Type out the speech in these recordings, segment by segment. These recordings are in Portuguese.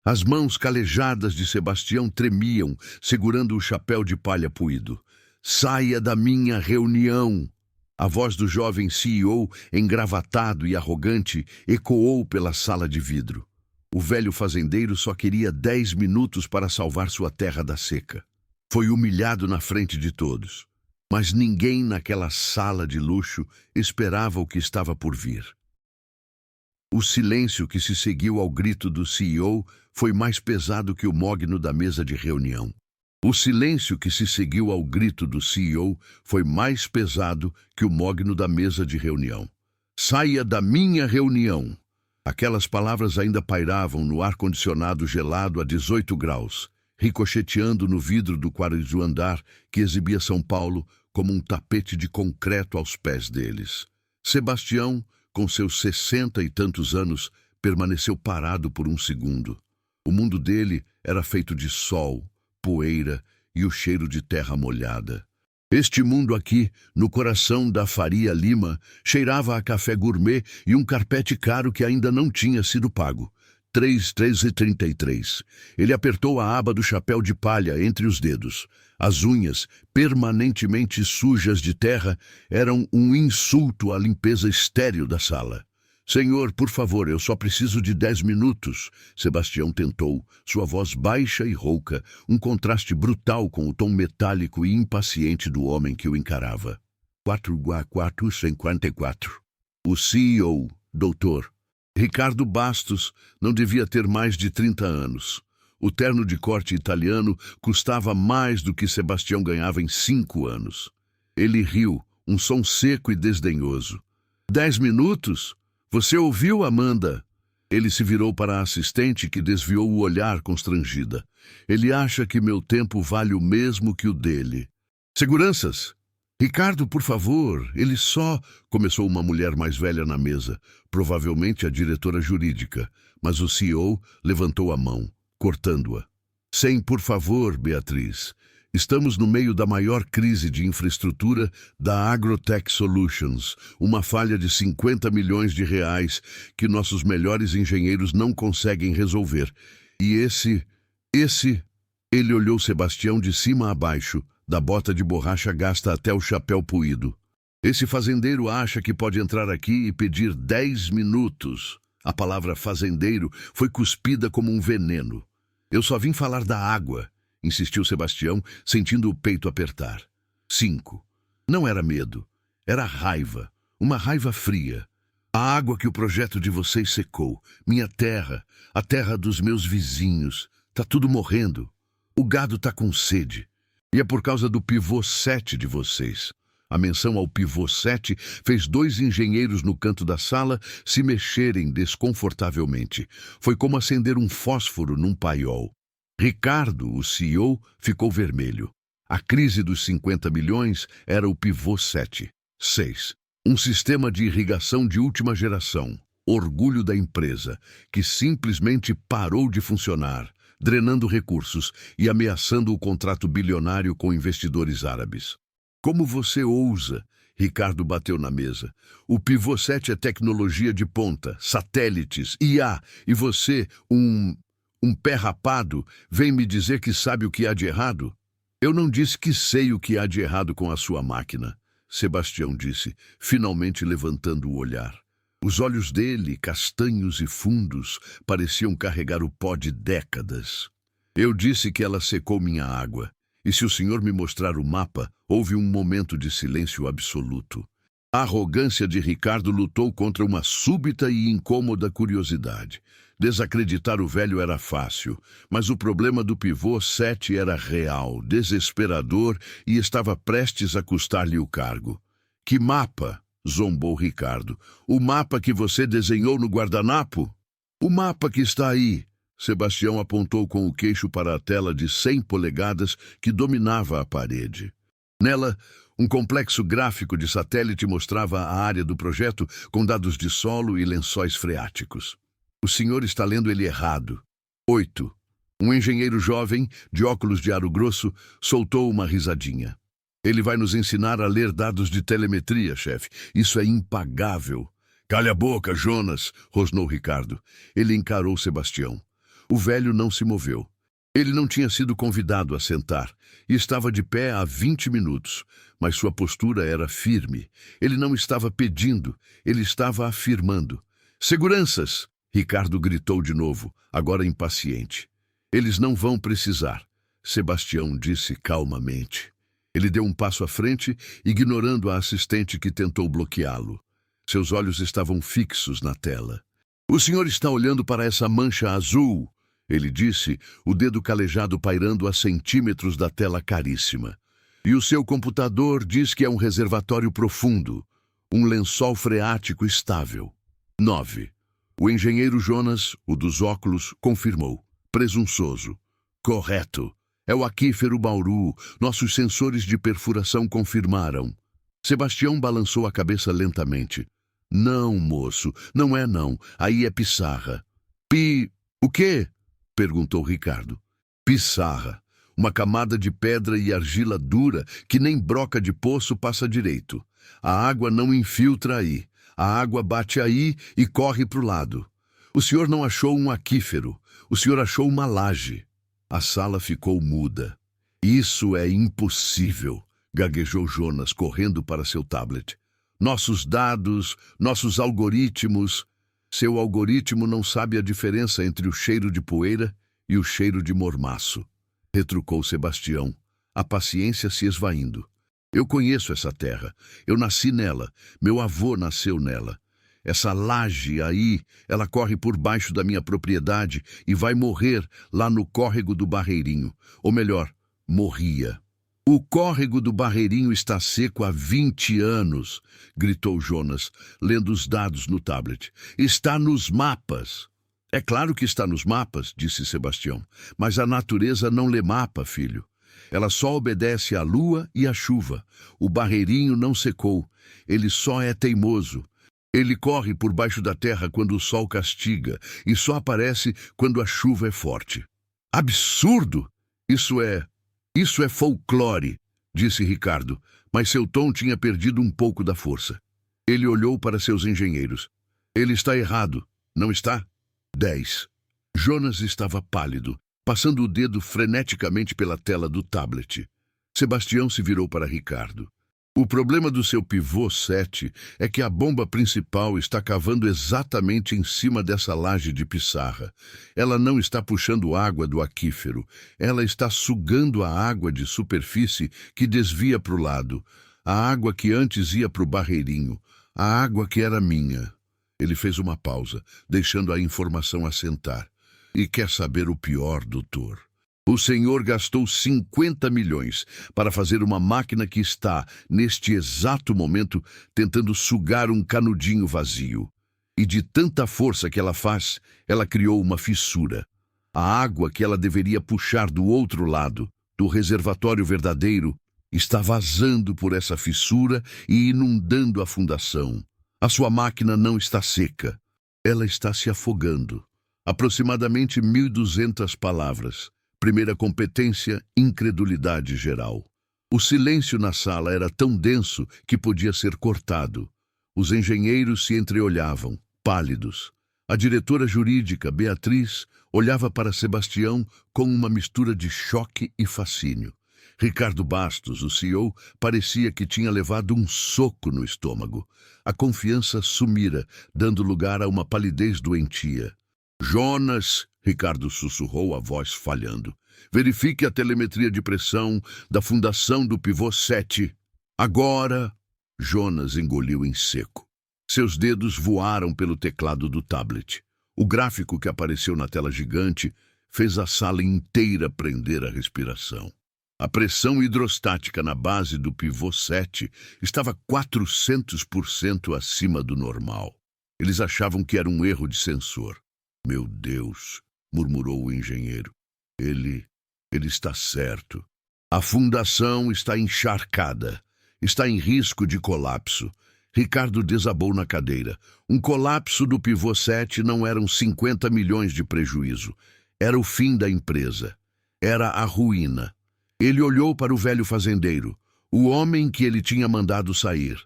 As mãos calejadas de Sebastião tremiam, segurando o chapéu de palha puído. Saia da minha reunião! A voz do jovem CEO, engravatado e arrogante, ecoou pela sala de vidro. O velho fazendeiro só queria 10 minutos para salvar sua terra da seca. Foi humilhado na frente de todos. Mas ninguém naquela sala de luxo esperava o que estava por vir. O silêncio que se seguiu ao grito do CEO foi mais pesado que o mogno da mesa de reunião. O silêncio que se seguiu ao grito do CEO foi mais pesado que o mogno da mesa de reunião. Saia da minha reunião! Aquelas palavras ainda pairavam no ar-condicionado gelado a 18 graus, ricocheteando no vidro do quarto andar que exibia São Paulo como um tapete de concreto aos pés deles. Sebastião, com seus 60 e tantos anos, permaneceu parado por um segundo. O mundo dele era feito de sol, poeira e o cheiro de terra molhada. Este mundo aqui, no coração da Faria Lima, cheirava a café gourmet e um carpete caro que ainda não tinha sido pago. 3,33. Ele apertou a aba do chapéu de palha entre os dedos. As unhas, permanentemente sujas de terra, eram um insulto à limpeza estéril da sala. Senhor, por favor, eu só preciso de 10 minutos. Sebastião tentou, sua voz baixa e rouca, um contraste brutal com o tom metálico e impaciente do homem que o encarava. 4,54. O CEO, doutor. Ricardo Bastos não devia ter mais de 30 anos. O terno de corte italiano custava mais do que Sebastião ganhava em 5 anos. Ele riu, um som seco e desdenhoso. 10 minutos? Você ouviu, Amanda? Ele se virou para a assistente, que desviou o olhar constrangida. Ele acha que meu tempo vale o mesmo que o dele. Seguranças! Ricardo, por favor, ele só... Começou uma mulher mais velha na mesa, provavelmente a diretora jurídica, mas o CEO levantou a mão, cortando-a. Sem por favor, Beatriz. Estamos no meio da maior crise de infraestrutura da Agrotech Solutions, uma falha de 50 milhões de reais que nossos melhores engenheiros não conseguem resolver. E esse... Ele olhou Sebastião de cima a baixo, da bota de borracha gasta até o chapéu puído. Esse fazendeiro acha que pode entrar aqui e pedir 10 minutos. A palavra fazendeiro foi cuspida como um veneno. Eu só vim falar da água, insistiu Sebastião, sentindo o peito apertar. 5. Não era medo, era raiva, uma raiva fria. A água que o projeto de vocês secou, minha terra, a terra dos meus vizinhos, tá tudo morrendo. O gado tá com sede. E é por causa do pivô 7 de vocês. A menção ao pivô 7 fez 2 engenheiros no canto da sala se mexerem desconfortavelmente. Foi como acender um fósforo num paiol. Ricardo, o CEO, ficou vermelho. A crise dos 50 milhões era o pivô 7. 6. Um sistema de irrigação de última geração, orgulho da empresa, que simplesmente parou de funcionar, drenando recursos e ameaçando o contrato bilionário com investidores árabes. Como você ousa? Ricardo bateu na mesa. O pivô 7 é tecnologia de ponta, satélites, IA, e você, um pé rapado, vem me dizer que sabe o que há de errado? Eu não disse que sei o que há de errado com a sua máquina, Sebastião disse, finalmente levantando o olhar. Os olhos dele, castanhos e fundos, pareciam carregar o pó de décadas. Eu disse que ela secou minha água, e se o senhor me mostrar o mapa, houve um momento de silêncio absoluto. A arrogância de Ricardo lutou contra uma súbita e incômoda curiosidade. Desacreditar o velho era fácil, mas o problema do pivô 7 era real, desesperador e estava prestes a custar-lhe o cargo. Que mapa? Zombou Ricardo. O mapa que você desenhou no guardanapo? O mapa que está aí. Sebastião apontou com o queixo para a tela de 100 polegadas que dominava a parede. Nela, um complexo gráfico de satélite mostrava a área do projeto com dados de solo e lençóis freáticos. O senhor está lendo ele errado. 8. Um engenheiro jovem, de óculos de aro grosso, soltou uma risadinha. Ele vai nos ensinar a ler dados de telemetria, chefe. Isso é impagável. Calha a boca, Jonas, rosnou Ricardo. Ele encarou Sebastião. O velho não se moveu. Ele não tinha sido convidado a sentar e estava de pé há 20 minutos, mas sua postura era firme. Ele não estava pedindo, ele estava afirmando. Seguranças! Ricardo gritou de novo, agora impaciente. Eles não vão precisar, Sebastião disse calmamente. Ele deu um passo à frente, ignorando a assistente que tentou bloqueá-lo. Seus olhos estavam fixos na tela. O senhor está olhando para essa mancha azul, ele disse, o dedo calejado pairando a centímetros da tela caríssima. E o seu computador diz que é um reservatório profundo, um lençol freático estável. 9. O engenheiro Jonas, o dos óculos, confirmou. Presunçoso. Correto. É o aquífero Bauru. Nossos sensores de perfuração confirmaram. Sebastião balançou a cabeça lentamente. Não, moço, não é não. Aí é pissarra. O quê? Perguntou Ricardo. Pissarra. Uma camada de pedra e argila dura que nem broca de poço passa direito. A água não infiltra aí. A água bate aí e corre para o lado. O senhor não achou um aquífero. O senhor achou uma laje. A sala ficou muda. Isso é impossível, gaguejou Jonas, correndo para seu tablet. Nossos dados, nossos algoritmos... Seu algoritmo não sabe a diferença entre o cheiro de poeira e o cheiro de mormaço, retrucou Sebastião, a paciência se esvaindo. Eu conheço essa terra. Eu nasci nela. Meu avô nasceu nela. Essa laje aí, ela corre por baixo da minha propriedade e vai morrer lá no córrego do Barreirinho. Ou melhor, morria. O córrego do Barreirinho está seco há 20 anos, gritou Jonas, lendo os dados no tablet. Está nos mapas. É claro que está nos mapas, disse Sebastião, mas a natureza não lê mapa, filho. Ela só obedece à lua e à chuva. O Barreirinho não secou. Ele só é teimoso. Ele corre por baixo da terra quando o sol castiga e só aparece quando a chuva é forte. Absurdo! Isso é folclore, disse Ricardo, mas seu tom tinha perdido um pouco da força. Ele olhou para seus engenheiros. Ele está errado, não está? 10. Jonas estava pálido, passando o dedo freneticamente pela tela do tablet. Sebastião se virou para Ricardo. O problema do seu pivô 7 é que a bomba principal está cavando exatamente em cima dessa laje de pissarra. Ela não está puxando água do aquífero. Ela está sugando a água de superfície que desvia para o lado. A água que antes ia para o Barreirinho. A água que era minha. Ele fez uma pausa, deixando a informação assentar. E quer saber o pior, doutor? O senhor gastou 50 milhões para fazer uma máquina que está, neste exato momento, tentando sugar um canudinho vazio. E de tanta força que ela faz, ela criou uma fissura. A água que ela deveria puxar do outro lado, do reservatório verdadeiro, está vazando por essa fissura e inundando a fundação. A sua máquina não está seca. Ela está se afogando. Aproximadamente 1.200 palavras. Primeira competência, incredulidade geral. O silêncio na sala era tão denso que podia ser cortado. Os engenheiros se entreolhavam, pálidos. A diretora jurídica, Beatriz, olhava para Sebastião com uma mistura de choque e fascínio. Ricardo Bastos, o CEO, parecia que tinha levado um soco no estômago. A confiança sumira, dando lugar a uma palidez doentia. Jonas, Ricardo sussurrou, a voz falhando. Verifique a telemetria de pressão da fundação do pivô 7. Agora, Jonas engoliu em seco. Seus dedos voaram pelo teclado do tablet. O gráfico que apareceu na tela gigante fez a sala inteira prender a respiração. A pressão hidrostática na base do pivô 7 estava 400% acima do normal. Eles achavam que era um erro de sensor. Meu Deus, murmurou o engenheiro. Ele está certo. A fundação está encharcada. Está em risco de colapso. Ricardo desabou na cadeira. Um colapso do pivô 7 não eram 50 milhões de prejuízo. Era o fim da empresa. Era a ruína. Ele olhou para o velho fazendeiro, o homem que ele tinha mandado sair.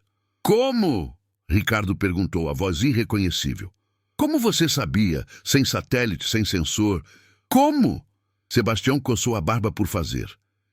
Como? Ricardo perguntou, a voz irreconhecível. Como você sabia, sem satélite, sem sensor? Como? Sebastião coçou a barba por fazer.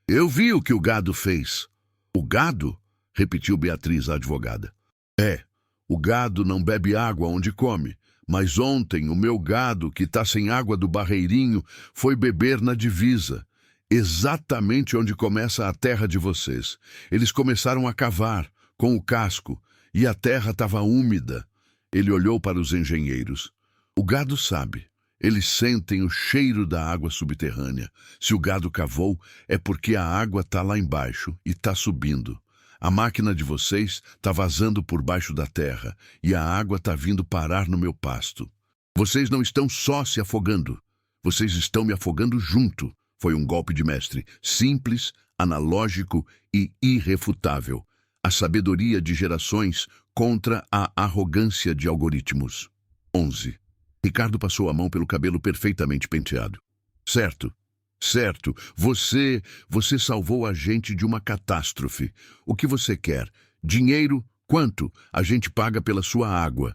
Eu vi o que o gado fez. O gado? Repetiu Beatriz, a advogada. É, o gado não bebe água onde come, mas ontem o meu gado, que está sem água do barreirinho, foi beber na divisa, exatamente onde começa a terra de vocês. Eles começaram a cavar, com o casco, e a terra estava úmida. Ele olhou para os engenheiros. O gado sabe. Eles sentem o cheiro da água subterrânea. Se o gado cavou, é porque a água está lá embaixo e está subindo. A máquina de vocês está vazando por baixo da terra e a água está vindo parar no meu pasto. Vocês não estão só se afogando. Vocês estão me afogando junto. Foi um golpe de mestre, simples, analógico e irrefutável. A sabedoria de gerações contra a arrogância de algoritmos. 11. Ricardo passou a mão pelo cabelo perfeitamente penteado. Certo. Certo, você salvou a gente de uma catástrofe. O que você quer? Dinheiro? Quanto? A gente paga pela sua água.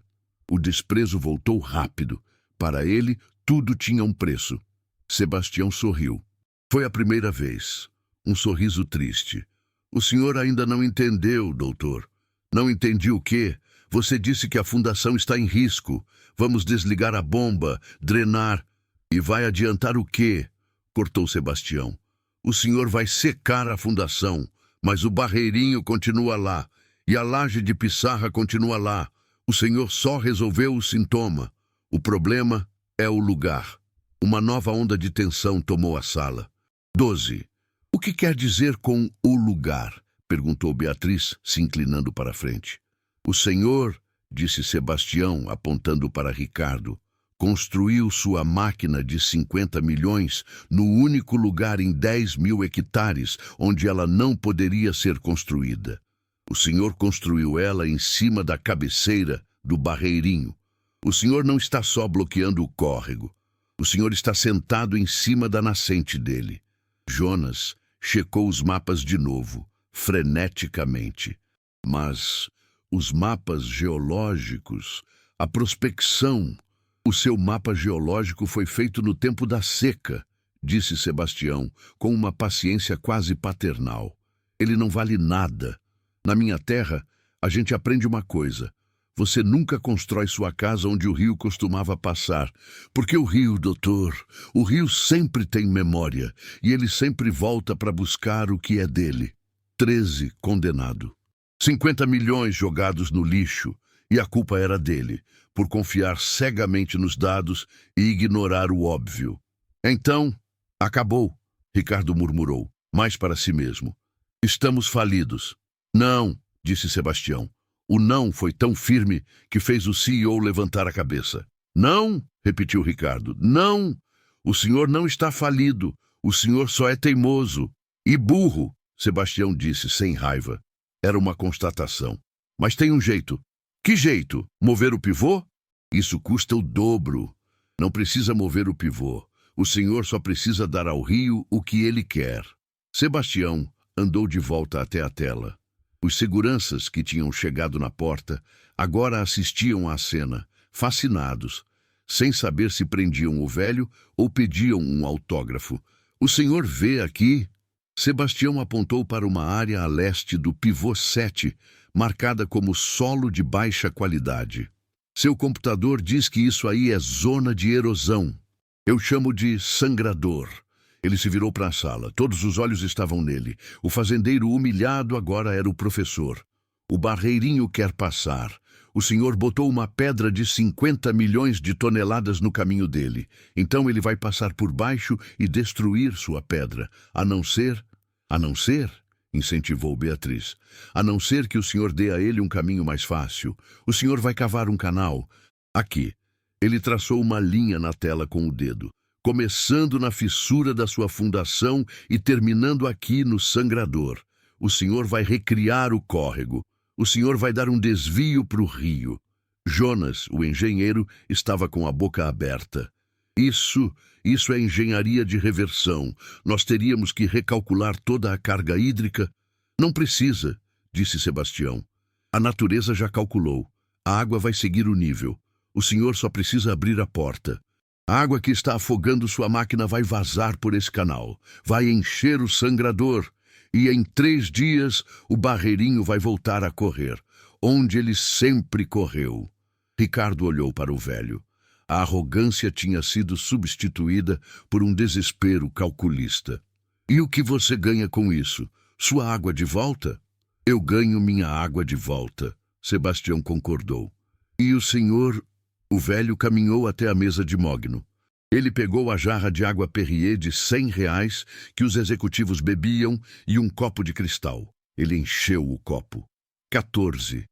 O desprezo voltou rápido. Para ele, tudo tinha um preço. Sebastião sorriu. Foi a primeira vez. Um sorriso triste. O senhor ainda não entendeu, doutor. Não entendi o quê? Você disse que a fundação está em risco. Vamos desligar a bomba, drenar. E vai adiantar o quê? Cortou Sebastião. O senhor vai secar a fundação, mas o barreirinho continua lá, e a laje de pissarra continua lá. O senhor só resolveu o sintoma. O problema é o lugar. Uma nova onda de tensão tomou a sala. 12. O que quer dizer com o lugar? Perguntou Beatriz, se inclinando para a frente. O senhor, disse Sebastião, apontando para Ricardo, construiu sua máquina de 50 milhões no único lugar em 10.000 hectares onde ela não poderia ser construída. O senhor construiu ela em cima da cabeceira do barreirinho. O senhor não está só bloqueando o córrego. O senhor está sentado em cima da nascente dele. Jonas checou os mapas de novo, freneticamente. Mas os mapas geológicos, a prospecção... O seu mapa geológico foi feito no tempo da seca, disse Sebastião, com uma paciência quase paternal. Ele não vale nada. Na minha terra, a gente aprende uma coisa. Você nunca constrói sua casa onde o rio costumava passar. Porque o rio, doutor, o rio sempre tem memória, e ele sempre volta para buscar o que é dele. 13, condenado. 50 milhões jogados no lixo, e a culpa era dele, por confiar cegamente nos dados e ignorar o óbvio. Então, acabou, Ricardo murmurou, mais para si mesmo. Estamos falidos. Não, disse Sebastião. O não foi tão firme que fez o CEO levantar a cabeça. Não, repetiu Ricardo, não. O senhor não está falido. O senhor só é teimoso. E burro, Sebastião disse sem raiva. Era uma constatação. Mas tem um jeito. Que jeito? Mover o pivô? Isso custa o dobro. Não precisa mover o pivô. O senhor só precisa dar ao rio o que ele quer. Sebastião andou de volta até a tela. Os seguranças que tinham chegado na porta agora assistiam à cena, fascinados, sem saber se prendiam o velho ou pediam um autógrafo. O senhor vê aqui? Sebastião apontou para uma área a leste do pivô 7, marcada como solo de baixa qualidade. Seu computador diz que isso aí é zona de erosão. Eu chamo de sangrador. Ele se virou para a sala. Todos os olhos estavam nele. O fazendeiro humilhado agora era o professor. O barreirinho quer passar. O senhor botou uma pedra de 50 milhões de toneladas no caminho dele. Então ele vai passar por baixo e destruir sua pedra. A não ser, incentivou Beatriz, a não ser que o senhor dê a ele um caminho mais fácil. O senhor vai cavar um canal. Aqui. Ele traçou uma linha na tela com o dedo, começando na fissura da sua fundação e terminando aqui no sangrador. O senhor vai recriar o córrego. O senhor vai dar um desvio para o rio. Jonas, o engenheiro, estava com a boca aberta. Isso é engenharia de reversão. Nós teríamos que recalcular toda a carga hídrica. Não precisa, disse Sebastião. A natureza já calculou. A água vai seguir o nível. O senhor só precisa abrir a porta. A água que está afogando sua máquina vai vazar por esse canal, vai encher o sangrador, e em 3 dias o barreirinho vai voltar a correr, onde ele sempre correu. Ricardo olhou para o velho. A arrogância tinha sido substituída por um desespero calculista. E o que você ganha com isso? Sua água de volta? Eu ganho minha água de volta, Sebastião concordou. E o senhor... O velho caminhou até a mesa de mogno. Ele pegou a jarra de água Perrier de R$ 100 que os executivos bebiam e um copo de cristal. Ele encheu o copo. 14.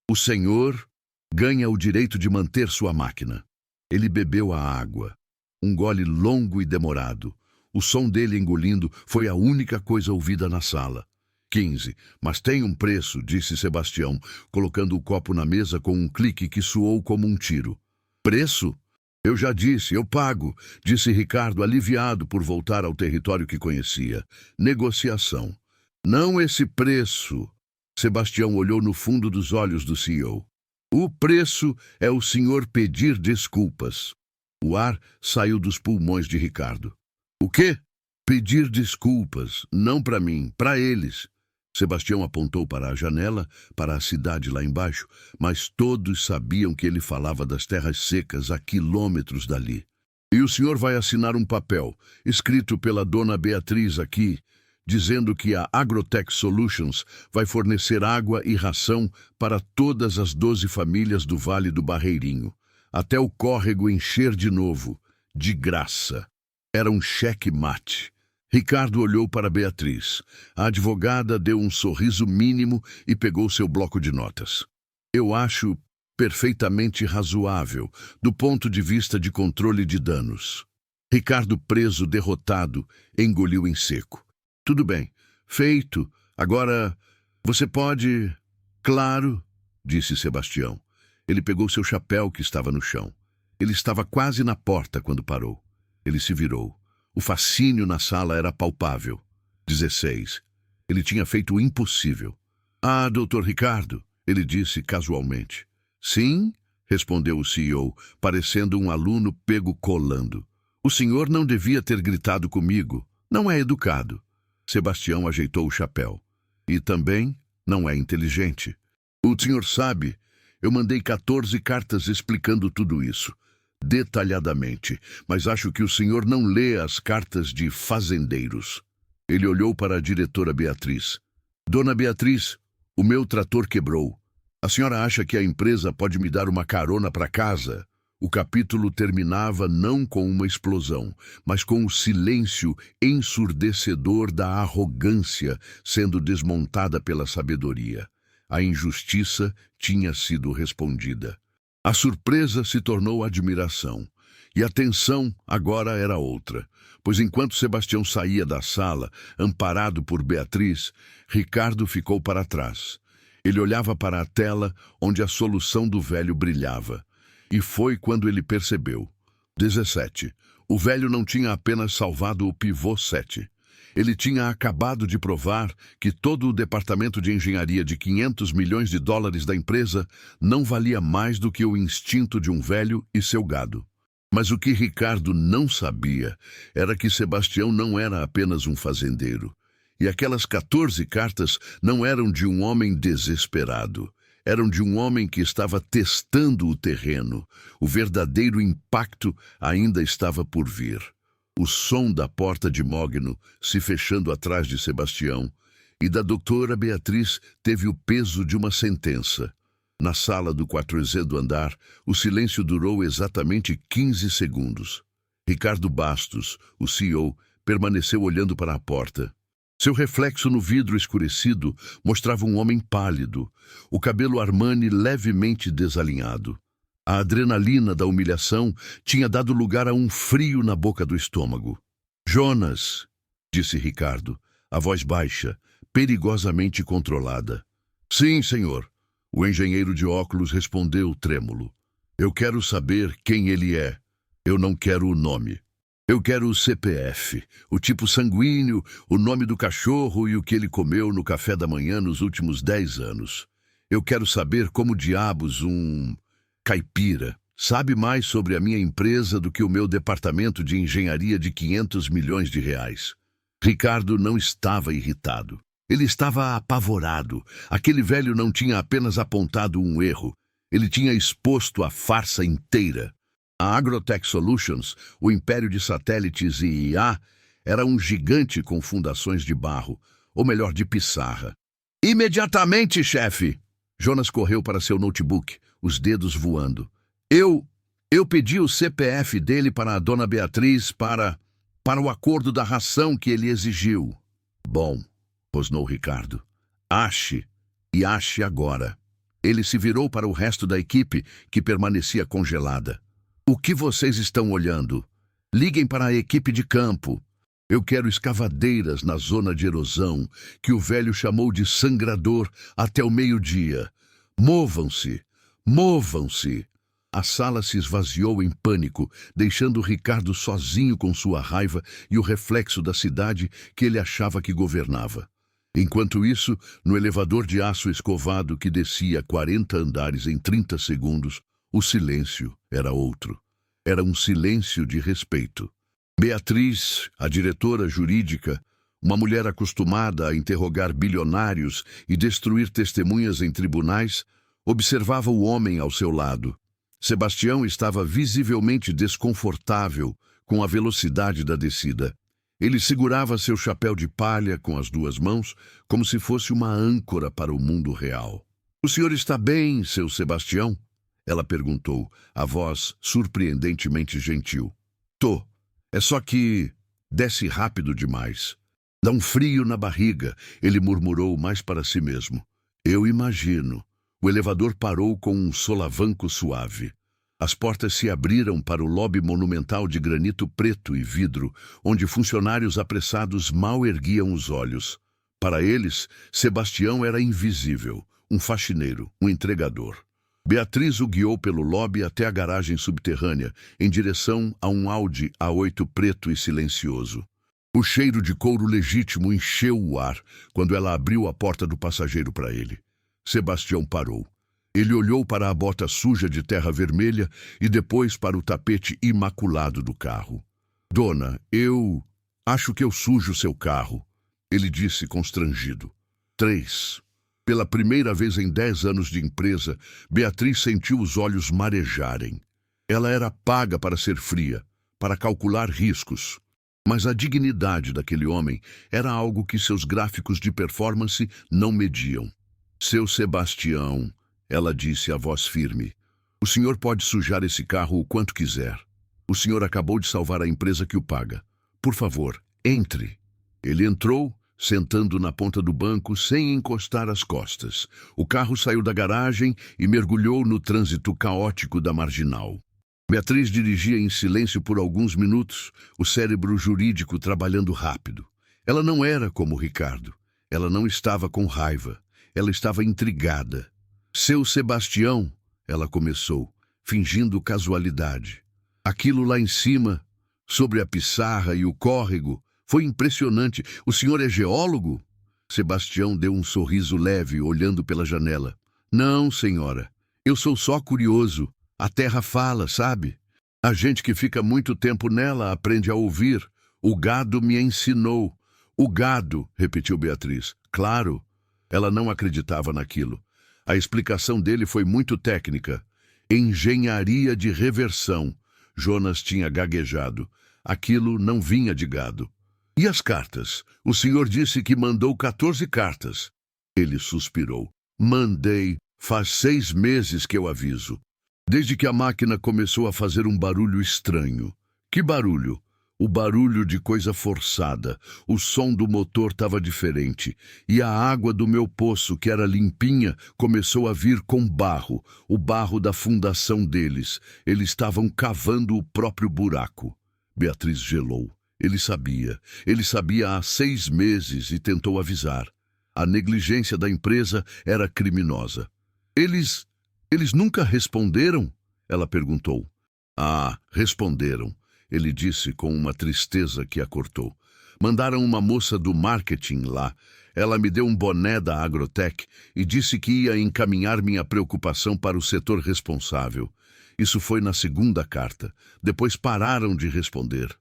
O senhor ganha o direito de manter sua máquina. Ele bebeu a água. Um gole longo e demorado. O som dele engolindo foi a única coisa ouvida na sala. 15. Mas tem um preço, disse Sebastião, colocando o copo na mesa com um clique que soou como um tiro. Preço? Eu já disse, eu pago, disse Ricardo, aliviado por voltar ao território que conhecia. Negociação. Não esse preço. Sebastião olhou no fundo dos olhos do CEO. O preço é o senhor pedir desculpas. O ar saiu dos pulmões de Ricardo. O quê? Pedir desculpas, não para mim, para eles. Sebastião apontou para a janela, para a cidade lá embaixo, mas todos sabiam que ele falava das terras secas a quilômetros dali. E o senhor vai assinar um papel, escrito pela dona Beatriz aqui, dizendo que a Agrotech Solutions vai fornecer água e ração para todas as 12 famílias do Vale do Barreirinho, até o córrego encher de novo, de graça. Era um cheque-mate. Ricardo olhou para Beatriz. A advogada deu um sorriso mínimo e pegou seu bloco de notas. Eu acho perfeitamente razoável, do ponto de vista de controle de danos. Ricardo, preso, derrotado, engoliu em seco. Tudo bem, feito. Agora, você pode... Claro, disse Sebastião. Ele pegou seu chapéu que estava no chão. Ele estava quase na porta quando parou. Ele se virou. O fascínio na sala era palpável. 16. Ele tinha feito o impossível. Ah, doutor Ricardo, ele disse casualmente. Sim, respondeu o CEO, parecendo um aluno pego colando. O senhor não devia ter gritado comigo. Não é educado. Sebastião ajeitou o chapéu. E também não é inteligente. O senhor sabe, eu mandei 14 cartas explicando tudo isso. Detalhadamente, mas acho que o senhor não lê as cartas de fazendeiros. Ele olhou para a diretora Beatriz. Dona Beatriz, o meu trator quebrou. A senhora acha que a empresa pode me dar uma carona para casa? O capítulo terminava não com uma explosão, mas com o silêncio ensurdecedor da arrogância sendo desmontada pela sabedoria. A injustiça tinha sido respondida. A surpresa se tornou admiração, e a tensão agora era outra, pois enquanto Sebastião saía da sala, amparado por Beatriz, Ricardo ficou para trás. Ele olhava para a tela onde a solução do velho brilhava, e foi quando ele percebeu. 17. O velho não tinha apenas salvado o pivô 7. Ele tinha acabado de provar que todo o departamento de engenharia de $500 milhões da empresa não valia mais do que o instinto de um velho e seu gado. Mas o que Ricardo não sabia era que Sebastião não era apenas um fazendeiro. E aquelas 14 cartas não eram de um homem desesperado. Eram de um homem que estava testando o terreno. O verdadeiro impacto ainda estava por vir. O som da porta de mogno se fechando atrás de Sebastião e da doutora Beatriz teve o peso de uma sentença. Na sala do 4º andar, o silêncio durou exatamente 15 segundos. Ricardo Bastos, o CEO, permaneceu olhando para a porta. Seu reflexo no vidro escurecido mostrava um homem pálido, o cabelo Armani levemente desalinhado. A adrenalina da humilhação tinha dado lugar a um frio na boca do estômago. Jonas, disse Ricardo, a voz baixa, perigosamente controlada. Sim, senhor. O engenheiro de óculos respondeu trêmulo. Eu quero saber quem ele é. Eu não quero o nome. Eu quero o CPF, o tipo sanguíneo, o nome do cachorro e o que ele comeu no café da manhã nos últimos 10 anos. Eu quero saber como diabos um... caipira Sabe mais sobre a minha empresa do que o meu departamento de engenharia de 500 milhões de reais. Ricardo não estava irritado. Ele estava apavorado. Aquele velho não tinha apenas apontado um erro. Ele tinha exposto a farsa inteira. A Agrotech Solutions, o império de satélites e IA, era um gigante com fundações de barro, ou melhor, de pissarra. Imediatamente, chefe! Jonas correu para seu notebook, os dedos voando. Eu pedi o CPF dele para a dona Beatriz para o acordo da ração que ele exigiu. Bom, rosnou Ricardo. Ache agora. Ele se virou para o resto da equipe, que permanecia congelada. O que vocês estão olhando? Liguem para a equipe de campo. Eu quero escavadeiras na zona de erosão, que o velho chamou de sangrador, até o meio-dia. Movam-se! Movam-se! A sala se esvaziou em pânico, deixando Ricardo sozinho com sua raiva e o reflexo da cidade que ele achava que governava. Enquanto isso, no elevador de aço escovado que descia 40 andares em 30 segundos, o silêncio era outro. Era um silêncio de respeito. Beatriz, a diretora jurídica, uma mulher acostumada a interrogar bilionários e destruir testemunhas em tribunais, observava o homem ao seu lado. Sebastião estava visivelmente desconfortável com a velocidade da descida. Ele segurava seu chapéu de palha com as duas mãos, como se fosse uma âncora para o mundo real. "O senhor está bem, seu Sebastião?" Ela perguntou, a voz surpreendentemente gentil. "Tô. É só que desce rápido demais. Dá um frio na barriga", ele murmurou mais para si mesmo. "Eu imagino." O elevador parou com um solavanco suave. As portas se abriram para o lobby monumental de granito preto e vidro, onde funcionários apressados mal erguiam os olhos. Para eles, Sebastião era invisível, um faxineiro, um entregador. Beatriz o guiou pelo lobby até a garagem subterrânea, em direção a um Audi A8 preto e silencioso. O cheiro de couro legítimo encheu o ar quando ela abriu a porta do passageiro para ele. Sebastião parou. Ele olhou para a bota suja de terra vermelha e depois para o tapete imaculado do carro. "Dona, eu acho que eu sujo seu carro", ele disse constrangido. 3. Pela primeira vez em 10 anos de empresa, Beatriz sentiu os olhos marejarem. Ela era paga para ser fria, para calcular riscos. Mas a dignidade daquele homem era algo que seus gráficos de performance não mediam. "Seu Sebastião", ela disse a voz firme, "o senhor pode sujar esse carro o quanto quiser. O senhor acabou de salvar a empresa que o paga. Por favor, entre." Ele entrou, sentando na ponta do banco sem encostar as costas. O carro saiu da garagem e mergulhou no trânsito caótico da Marginal. Beatriz dirigia em silêncio por alguns minutos, o cérebro jurídico trabalhando rápido. Ela não era como Ricardo. Ela não estava com raiva. Ela estava intrigada. "Seu Sebastião", ela começou, fingindo casualidade. "Aquilo lá em cima, sobre a pissarra e o córrego, foi impressionante. O senhor é geólogo?" Sebastião deu um sorriso leve, olhando pela janela. "Não, senhora. Eu sou só curioso. A terra fala, sabe? A gente que fica muito tempo nela aprende a ouvir. O gado me ensinou." "O gado", repetiu Beatriz. "Claro." Ela não acreditava naquilo. A explicação dele foi muito técnica. Engenharia de reversão. Jonas tinha gaguejado. Aquilo não vinha de gado. "E as cartas? O senhor disse que mandou 14 cartas." Ele suspirou. "Mandei. Faz 6 meses que eu aviso. Desde que a máquina começou a fazer um barulho estranho." "Que barulho?" "O barulho de coisa forçada. O som do motor estava diferente. E a água do meu poço, que era limpinha, começou a vir com barro. O barro da fundação deles. Eles estavam cavando o próprio buraco." Beatriz gelou. Ele sabia há 6 meses e tentou avisar. A negligência da empresa era criminosa. Eles nunca responderam?" Ela perguntou. "Ah, responderam", ele disse com uma tristeza que a cortou. "Mandaram uma moça do marketing lá. Ela me deu um boné da Agrotech e disse que ia encaminhar minha preocupação para o setor responsável. Isso foi na segunda carta. Depois pararam de responder.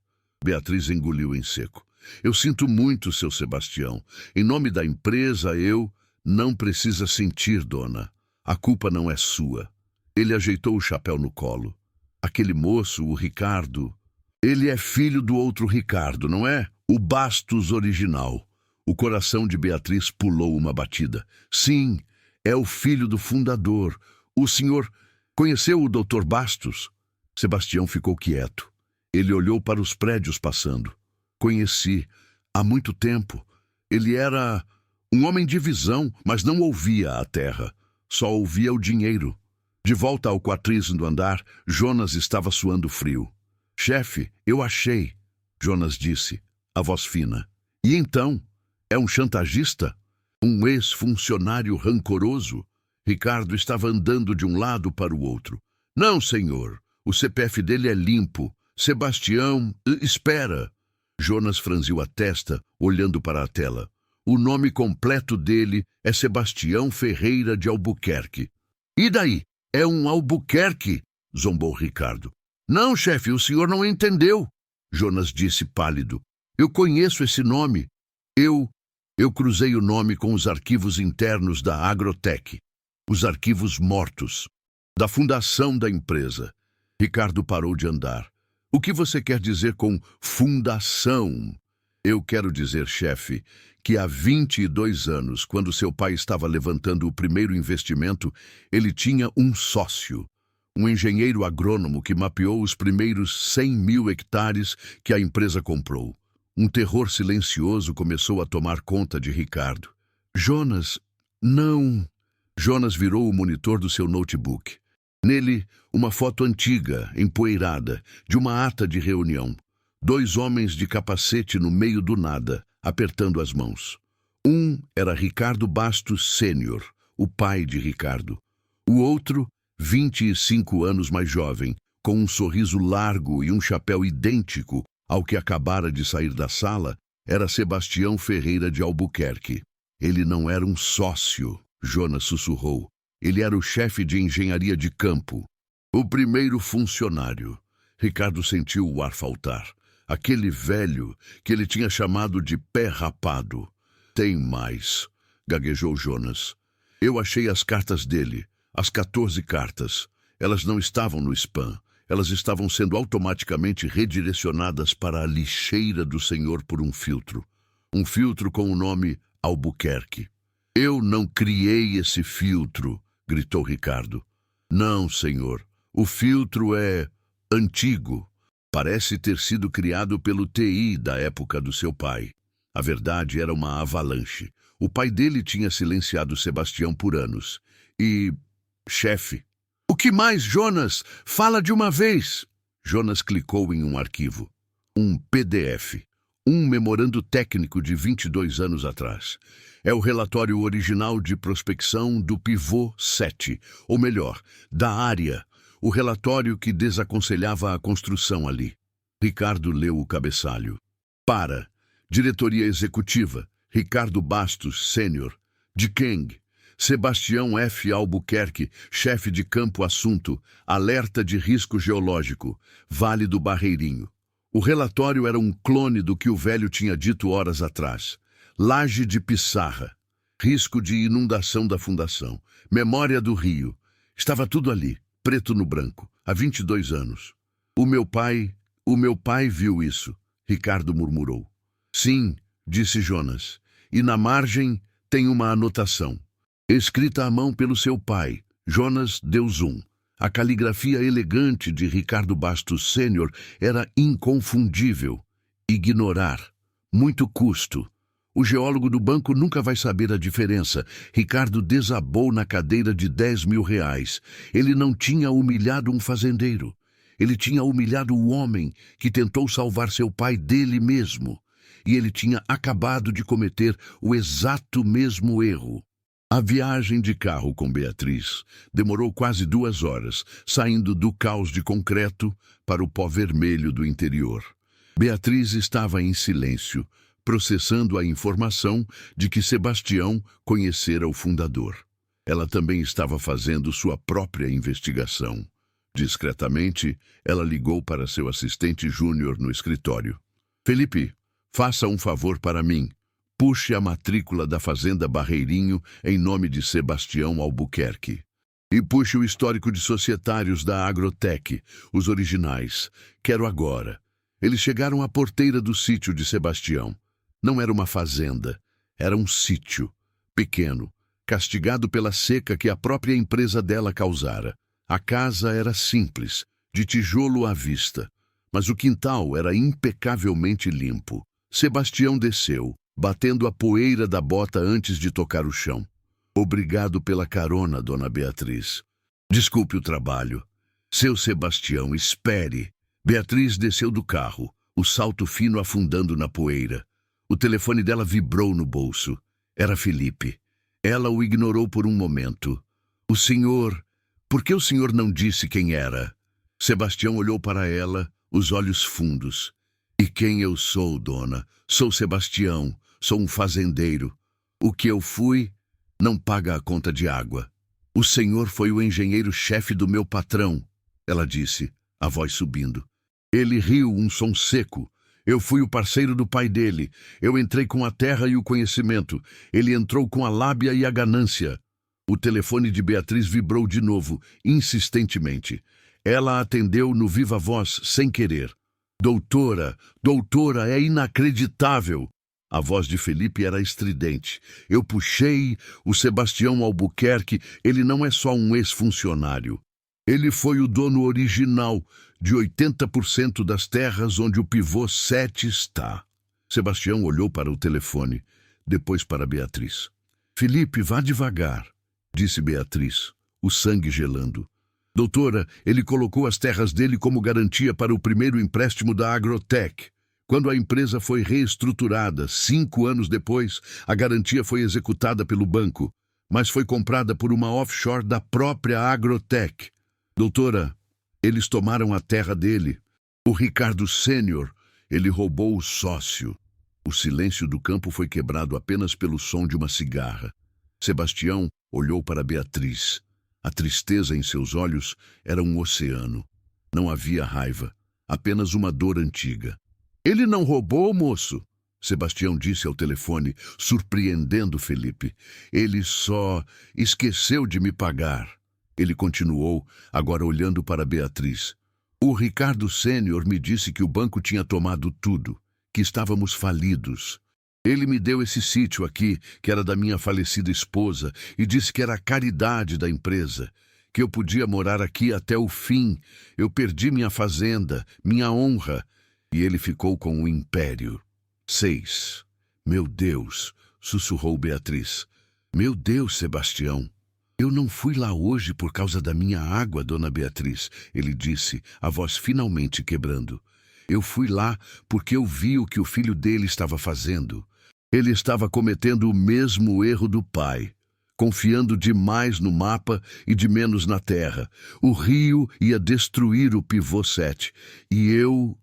Beatriz engoliu em seco. Eu sinto muito, seu Sebastião. Em nome da empresa, eu... Não precisa sentir, dona. A culpa não é sua. Ele ajeitou o chapéu no colo. Aquele moço, o Ricardo... Ele é filho do outro Ricardo, não é? O Bastos original. O coração de Beatriz pulou uma batida. Sim, é o filho do fundador. O senhor conheceu o Dr. Bastos? Sebastião ficou quieto. Ele olhou para os prédios passando. Conheci. Há muito tempo. Ele era um homem de visão, mas não ouvia a terra. Só ouvia o dinheiro. De volta ao quatriz do andar, Jonas estava suando frio. Chefe, eu achei, Jonas disse, a voz fina. E então? É um chantagista? Um ex-funcionário rancoroso? Ricardo estava andando de um lado para o outro. Não, senhor. O CPF dele é limpo. Sebastião, espera. Jonas franziu a testa, olhando para a tela. O nome completo dele é Sebastião Ferreira de Albuquerque. E daí? É um Albuquerque? Zombou Ricardo. Não, chefe, o senhor não entendeu. Jonas disse pálido. Eu conheço esse nome. Eu cruzei o nome com os arquivos internos da Agrotech. Os arquivos mortos. Da fundação da empresa. Ricardo parou de andar. O que você quer dizer com fundação? Eu quero dizer, chefe, que há 22 anos, quando seu pai estava levantando o primeiro investimento, ele tinha um sócio, um engenheiro agrônomo que mapeou os primeiros 100.000 hectares que a empresa comprou. Um terror silencioso começou a tomar conta de Ricardo. Jonas, não... Jonas virou o monitor do seu notebook. Nele, uma foto antiga, empoeirada, de uma ata de reunião. 2 homens de capacete no meio do nada, apertando as mãos. Um era Ricardo Bastos Sênior, o pai de Ricardo. O outro, 25 anos mais jovem, com um sorriso largo e um chapéu idêntico ao que acabara de sair da sala, era Sebastião Ferreira de Albuquerque. Ele não era um sócio, Jonas sussurrou. Ele era o chefe de engenharia de campo. O primeiro funcionário. Ricardo sentiu o ar faltar. Aquele velho que ele tinha chamado de pé rapado. Tem mais, gaguejou Jonas. Eu achei as cartas dele, as 14 cartas. Elas não estavam no spam. Elas estavam sendo automaticamente redirecionadas para a lixeira do senhor por um filtro. Um filtro com o nome Albuquerque. Eu não criei esse filtro, gritou Ricardo. Não, senhor. O filtro é antigo. Parece ter sido criado pelo TI da época do seu pai. A verdade era uma avalanche. O pai dele tinha silenciado Sebastião por anos. E... chefe. O que mais, Jonas? Fala de uma vez. Jonas clicou em um arquivo. Um PDF. Um memorando técnico de 22 anos atrás. É o relatório original de prospecção do Pivô 7, ou melhor, da área. O relatório que desaconselhava a construção ali. Ricardo leu o cabeçalho. Para. Diretoria Executiva. Ricardo Bastos, Sênior. De Keng. Sebastião F. Albuquerque, chefe de campo assunto. Alerta de risco geológico. Vale do Barreirinho. O relatório era um clone do que o velho tinha dito horas atrás. Laje de Pissarra. Risco de inundação da fundação. Memória do rio. Estava tudo ali. Preto no branco, há 22 anos. O meu pai viu isso, Ricardo murmurou. Sim, disse Jonas, e na margem tem uma anotação. Escrita à mão pelo seu pai, Jonas deu zoom. A caligrafia elegante de Ricardo Bastos Sênior era inconfundível. Ignorar. Muito custo. O geólogo do banco nunca vai saber a diferença. Ricardo desabou na cadeira de 10 mil reais. Ele não tinha humilhado um fazendeiro. Ele tinha humilhado o homem que tentou salvar seu pai dele mesmo. E ele tinha acabado de cometer o exato mesmo erro. A viagem de carro com Beatriz demorou quase 2 horas, saindo do caos de concreto para o pó vermelho do interior. Beatriz estava em silêncio, processando a informação de que Sebastião conhecera o fundador. Ela também estava fazendo sua própria investigação. Discretamente, ela ligou para seu assistente júnior no escritório. Felipe, faça um favor para mim. Puxe a matrícula da Fazenda Barreirinho em nome de Sebastião Albuquerque. E puxe o histórico de societários da Agrotec, os originais. Quero agora. Eles chegaram à porteira do sítio de Sebastião. Não era uma fazenda, era um sítio, pequeno, castigado pela seca que a própria empresa dela causara. A casa era simples, de tijolo à vista, mas o quintal era impecavelmente limpo. Sebastião desceu, batendo a poeira da bota antes de tocar o chão. Obrigado pela carona, dona Beatriz. Desculpe o trabalho. Seu Sebastião, espere. Beatriz desceu do carro, o salto fino afundando na poeira. O telefone dela vibrou no bolso. Era Felipe. Ela o ignorou por um momento. O senhor... Por que o senhor não disse quem era? Sebastião olhou para ela, os olhos fundos. E quem eu sou, dona? Sou Sebastião, sou um fazendeiro. O que eu fui não paga a conta de água. O senhor foi o engenheiro-chefe do meu patrão, ela disse, a voz subindo. Ele riu, um som seco. Eu fui o parceiro do pai dele. Eu entrei com a terra e o conhecimento. Ele entrou com a lábia e a ganância. O telefone de Beatriz vibrou de novo, insistentemente. Ela atendeu no viva voz, sem querer. Doutora, doutora, é inacreditável! A voz de Felipe era estridente. Eu puxei o Sebastião Albuquerque, ele não é só um ex-funcionário. Ele foi o dono original de 80% das terras onde o pivô 7 está. Sebastião olhou para o telefone, depois para Beatriz. Felipe, vá devagar, disse Beatriz, o sangue gelando. Doutora, ele colocou as terras dele como garantia para o primeiro empréstimo da Agrotec. Quando a empresa foi reestruturada, 5 anos depois, a garantia foi executada pelo banco, mas foi comprada por uma offshore da própria Agrotec. Doutora, eles tomaram a terra dele. O Ricardo Sênior, ele roubou o sócio. O silêncio do campo foi quebrado apenas pelo som de uma cigarra. Sebastião olhou para Beatriz. A tristeza em seus olhos era um oceano. Não havia raiva, apenas uma dor antiga. Ele não roubou, moço, Sebastião disse ao telefone, surpreendendo Felipe. Ele só esqueceu de me pagar. Ele continuou, agora olhando para Beatriz. O Ricardo Sênior me disse que o banco tinha tomado tudo, que estávamos falidos. Ele me deu esse sítio aqui, que era da minha falecida esposa, e disse que era a caridade da empresa, que eu podia morar aqui até o fim. Eu perdi minha fazenda, minha honra, e ele ficou com o império. 6. Meu Deus, sussurrou Beatriz. Meu Deus, Sebastião. Eu não fui lá hoje por causa da minha água, dona Beatriz, ele disse, a voz finalmente quebrando. Eu fui lá porque eu vi o que o filho dele estava fazendo. Ele estava cometendo o mesmo erro do pai, confiando demais no mapa e de menos na terra. O rio ia destruir o pivô 7 e eu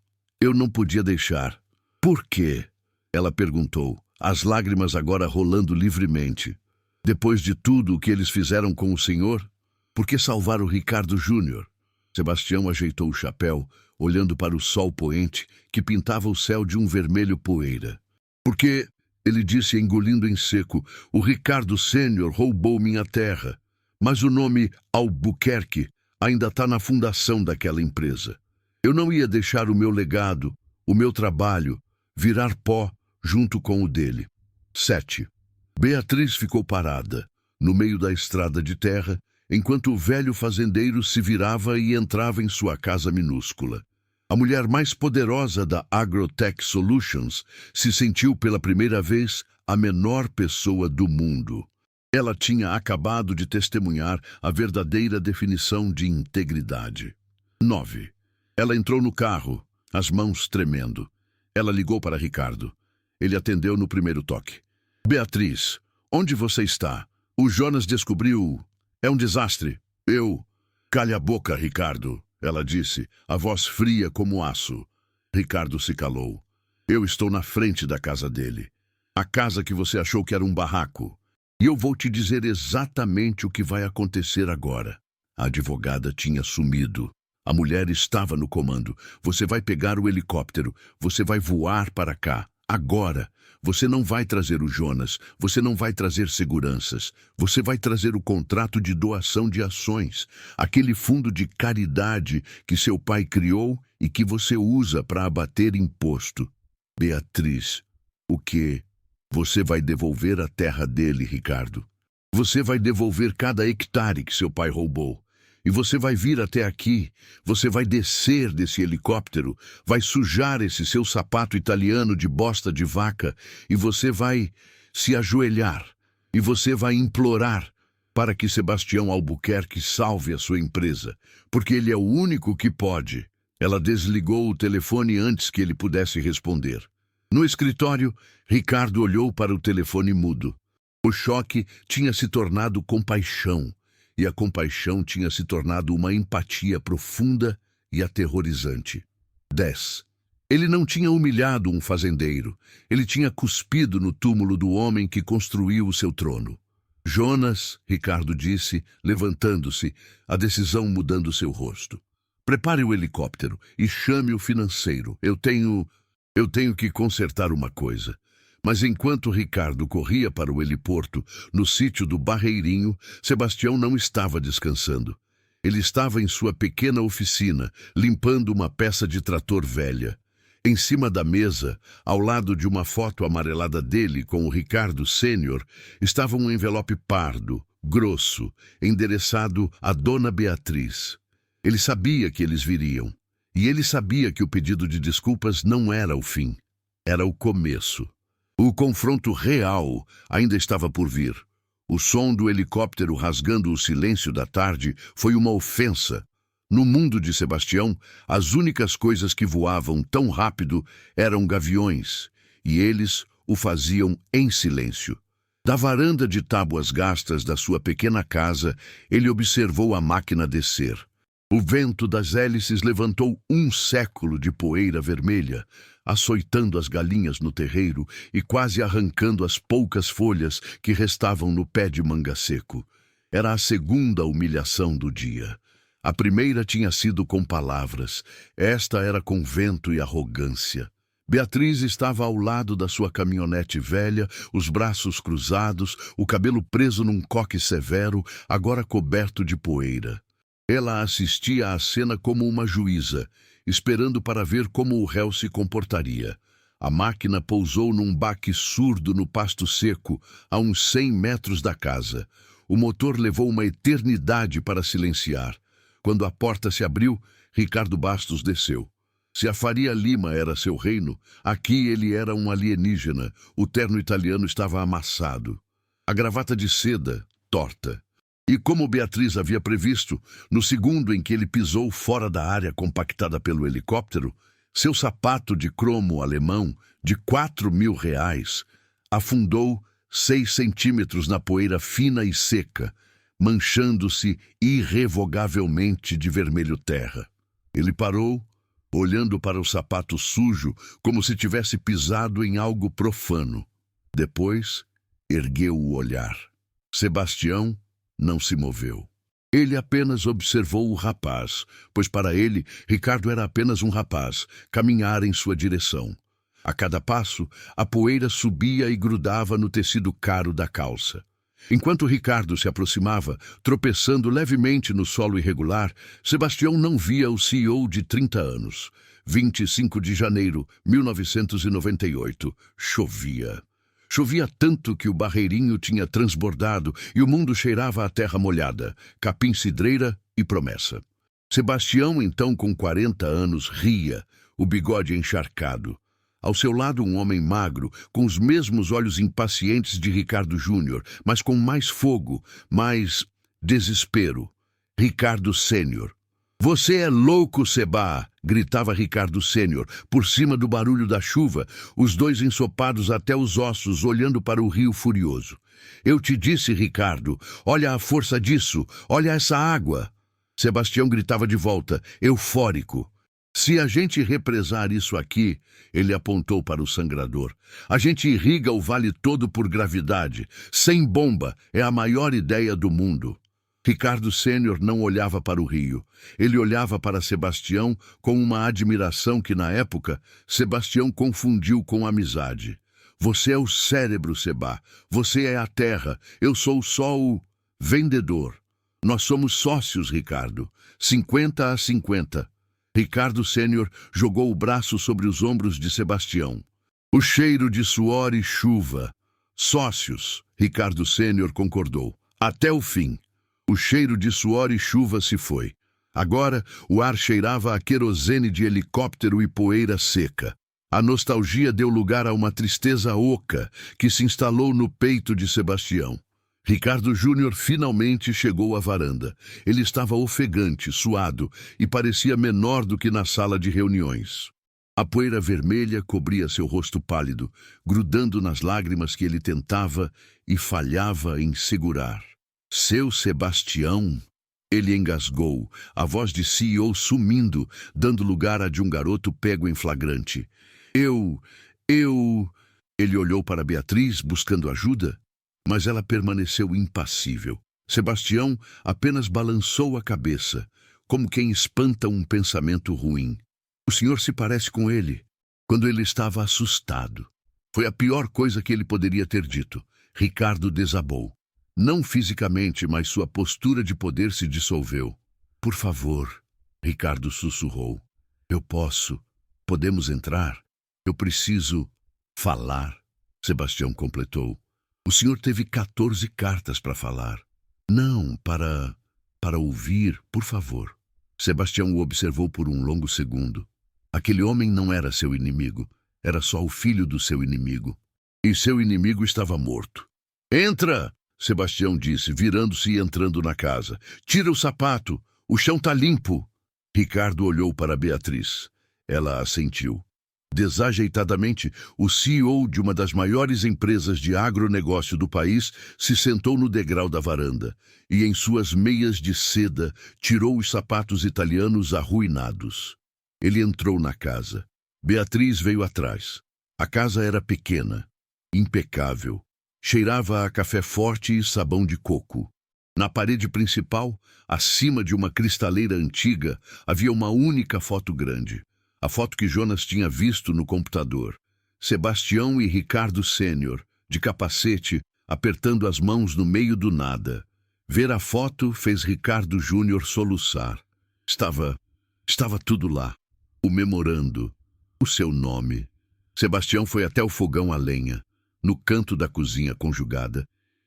não podia deixar. Por quê? Ela perguntou, as lágrimas agora rolando livremente. Depois de tudo o que eles fizeram com o senhor? Por que salvar o Ricardo Júnior? Sebastião ajeitou o chapéu, olhando para o sol poente que pintava o céu de um vermelho poeira. Porque, ele disse engolindo em seco, o Ricardo Sênior roubou minha terra. Mas o nome Albuquerque ainda está na fundação daquela empresa. Eu não ia deixar o meu legado, o meu trabalho, virar pó junto com o dele. 7. Beatriz ficou parada, no meio da estrada de terra, enquanto o velho fazendeiro se virava e entrava em sua casa minúscula. A mulher mais poderosa da Agrotec Solutions se sentiu pela primeira vez a menor pessoa do mundo. Ela tinha acabado de testemunhar a verdadeira definição de integridade. 9. Ela entrou no carro, as mãos tremendo. Ela ligou para Ricardo. Ele atendeu no primeiro toque. Beatriz, onde você está? O Jonas descobriu... É um desastre. Calha a boca, Ricardo, ela disse, a voz fria como aço. Ricardo se calou. Eu estou na frente da casa dele. A casa que você achou que era um barraco. E eu vou te dizer exatamente o que vai acontecer agora. A advogada tinha sumido. A mulher estava no comando. Você vai pegar o helicóptero. Você vai voar para cá. Agora. Você não vai trazer o Jonas. Você não vai trazer seguranças. Você vai trazer o contrato de doação de ações. Aquele fundo de caridade que seu pai criou e que você usa para abater imposto. Beatriz, o quê? Você vai devolver a terra dele, Ricardo. Você vai devolver cada hectare que seu pai roubou. E você vai vir até aqui, você vai descer desse helicóptero, vai sujar esse seu sapato italiano de bosta de vaca e você vai se ajoelhar e você vai implorar para que Sebastião Albuquerque salve a sua empresa, porque ele é o único que pode. Ela desligou o telefone antes que ele pudesse responder. No escritório, Ricardo olhou para o telefone mudo. O choque tinha se tornado compaixão. E a compaixão tinha se tornado uma empatia profunda e aterrorizante. 10. Ele não tinha humilhado um fazendeiro. Ele tinha cuspido no túmulo do homem que construiu o seu trono. Jonas, Ricardo disse, levantando-se, a decisão mudando seu rosto. Prepare o helicóptero e chame o financeiro. Eu tenho que consertar uma coisa. Mas enquanto Ricardo corria para o heliporto, no sítio do Barreirinho, Sebastião não estava descansando. Ele estava em sua pequena oficina, limpando uma peça de trator velha. Em cima da mesa, ao lado de uma foto amarelada dele com o Ricardo Sênior, estava um envelope pardo, grosso, endereçado à Dona Beatriz. Ele sabia que eles viriam. E ele sabia que o pedido de desculpas não era o fim. Era o começo. O confronto real ainda estava por vir. O som do helicóptero rasgando o silêncio da tarde foi uma ofensa. No mundo de Sebastião, as únicas coisas que voavam tão rápido eram gaviões, e eles o faziam em silêncio. Da varanda de tábuas gastas da sua pequena casa, ele observou a máquina descer. O vento das hélices levantou um século de poeira vermelha, açoitando as galinhas no terreiro e quase arrancando as poucas folhas que restavam no pé de manga seco. Era a segunda humilhação do dia. A primeira tinha sido com palavras, esta era com vento e arrogância. Beatriz estava ao lado da sua caminhonete velha, os braços cruzados, o cabelo preso num coque severo, agora coberto de poeira. Ela assistia à cena como uma juíza, esperando para ver como o réu se comportaria. A máquina pousou num baque surdo no pasto seco, a uns 100 metros da casa. O motor levou uma eternidade para silenciar. Quando a porta se abriu, Ricardo Bastos desceu. Se a Faria Lima era seu reino, aqui ele era um alienígena. O terno italiano estava amassado. A gravata de seda, torta. E como Beatriz havia previsto, no segundo em que ele pisou fora da área compactada pelo helicóptero, seu sapato de cromo alemão, de R$ 4.000, afundou 6 centímetros na poeira fina e seca, manchando-se irrevogavelmente de vermelho terra. Ele parou, olhando para o sapato sujo, como se tivesse pisado em algo profano. Depois, ergueu o olhar. Sebastião não se moveu. Ele apenas observou o rapaz, pois para ele, Ricardo era apenas um rapaz, caminhar em sua direção. A cada passo, a poeira subia e grudava no tecido caro da calça. Enquanto Ricardo se aproximava, tropeçando levemente no solo irregular, Sebastião não via o CEO de 30 anos. 25 de janeiro, 1998. Chovia. Chovia tanto que o Barreirinho tinha transbordado e o mundo cheirava a terra molhada, capim-cidreira e promessa. Sebastião, então com 40 anos, ria, o bigode encharcado. Ao seu lado um homem magro, com os mesmos olhos impacientes de Ricardo Júnior, mas com mais fogo, mais desespero. Ricardo Sênior. "Você é louco, Seba!" gritava Ricardo Sênior, por cima do barulho da chuva, os dois ensopados até os ossos, olhando para o rio furioso. "Eu te disse, Ricardo, olha a força disso, olha essa água!" Sebastião gritava de volta, eufórico. "Se a gente represar isso aqui," ele apontou para o sangrador, "a gente irriga o vale todo por gravidade. Sem bomba, é a maior ideia do mundo." Ricardo Sênior não olhava para o rio. Ele olhava para Sebastião com uma admiração que, na época, Sebastião confundiu com amizade. Você é o cérebro, Seba. Você é a terra. Eu sou só o vendedor. Nós somos sócios, Ricardo. 50-50. Ricardo Sênior jogou o braço sobre os ombros de Sebastião. O cheiro de suor e chuva. Sócios, Ricardo Sênior concordou. Até o fim. O cheiro de suor e chuva se foi. Agora, o ar cheirava a querosene de helicóptero e poeira seca. A nostalgia deu lugar a uma tristeza oca que se instalou no peito de Sebastião. Ricardo Júnior finalmente chegou à varanda. Ele estava ofegante, suado e parecia menor do que na sala de reuniões. A poeira vermelha cobria seu rosto pálido, grudando nas lágrimas que ele tentava e falhava em segurar. Seu Sebastião, ele engasgou, a voz de CEO sumindo, dando lugar à de um garoto pego em flagrante. Eu... Ele olhou para Beatriz, buscando ajuda, mas ela permaneceu impassível. Sebastião apenas balançou a cabeça, como quem espanta um pensamento ruim. O senhor se parece com ele, quando ele estava assustado. Foi a pior coisa que ele poderia ter dito. Ricardo desabou. Não fisicamente, mas sua postura de poder se dissolveu. Por favor, Ricardo sussurrou. Eu posso. Podemos entrar? Eu preciso falar. Sebastião completou. O senhor teve 14 cartas para falar. Não, para ouvir, por favor. Sebastião o observou por um longo segundo. Aquele homem não era seu inimigo. Era só o filho do seu inimigo. E seu inimigo estava morto. Entra! Sebastião disse, virando-se e entrando na casa. Tira o sapato, o chão tá limpo. Ricardo olhou para Beatriz. Ela assentiu. Desajeitadamente, o CEO de uma das maiores empresas de agronegócio do país se sentou no degrau da varanda e, em suas meias de seda, tirou os sapatos italianos arruinados. Ele entrou na casa. Beatriz veio atrás. A casa era pequena, impecável. Cheirava a café forte e sabão de coco. Na parede principal, acima de uma cristaleira antiga, havia uma única foto grande. A foto que Jonas tinha visto no computador. Sebastião e Ricardo Sênior, de capacete, apertando as mãos no meio do nada. Ver a foto fez Ricardo Júnior soluçar. Estava tudo lá. O memorando. O seu nome. Sebastião foi até o fogão a lenha, no canto da cozinha conjugada,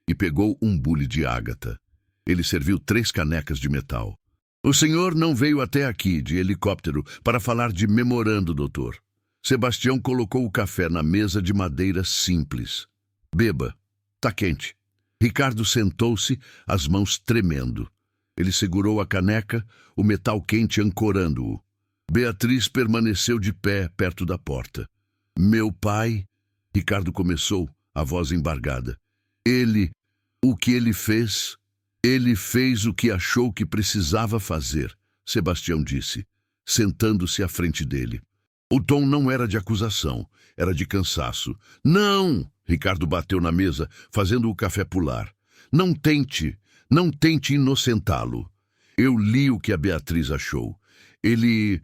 e pegou um bule de ágata. Ele serviu 3 canecas de metal. O senhor não veio até aqui, de helicóptero, para falar de memorando, doutor. Sebastião colocou o café na mesa de madeira simples. Beba. Tá quente. Ricardo sentou-se, as mãos tremendo. Ele segurou a caneca, o metal quente ancorando-o. Beatriz permaneceu de pé perto da porta. Meu pai... Ricardo começou, a voz embargada. O que ele fez? Ele fez o que achou que precisava fazer, Sebastião disse, sentando-se à frente dele. O tom não era de acusação, era de cansaço. Não! Ricardo bateu na mesa, fazendo o café pular. Não tente inocentá-lo. Eu li o que a Beatriz achou. Ele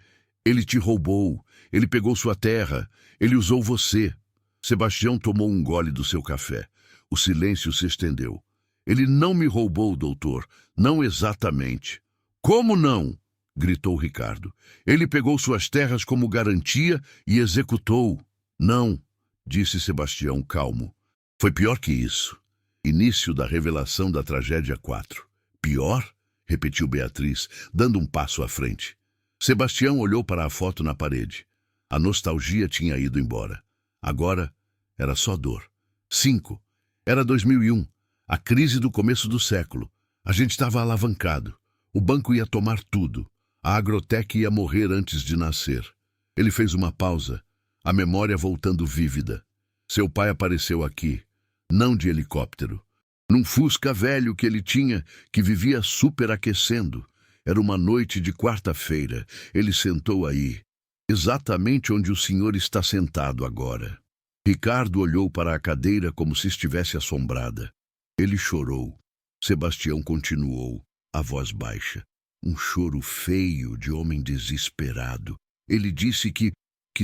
te roubou, ele pegou sua terra, ele usou você. Sebastião tomou um gole do seu café. O silêncio se estendeu. Ele não me roubou, doutor. Não exatamente. Como não? Gritou Ricardo. Ele pegou suas terras como garantia e executou. Não, disse Sebastião calmo. Foi pior que isso. Início da revelação da tragédia 4. Pior? Repetiu Beatriz, dando um passo à frente. Sebastião olhou para a foto na parede. A nostalgia tinha ido embora. Agora, era só dor. 5. Era 2001. A crise do começo do século. A gente estava alavancado. O banco ia tomar tudo. A Agrotec ia morrer antes de nascer. Ele fez uma pausa, a memória voltando vívida. Seu pai apareceu aqui, não de helicóptero. Num Fusca velho que ele tinha, que vivia superaquecendo. Era uma noite de quarta-feira. Ele sentou aí, exatamente onde o senhor está sentado agora. Ricardo olhou para a cadeira como se estivesse assombrada. Ele chorou. Sebastião continuou. a voz baixa. Um choro feio de homem desesperado. Ele disse que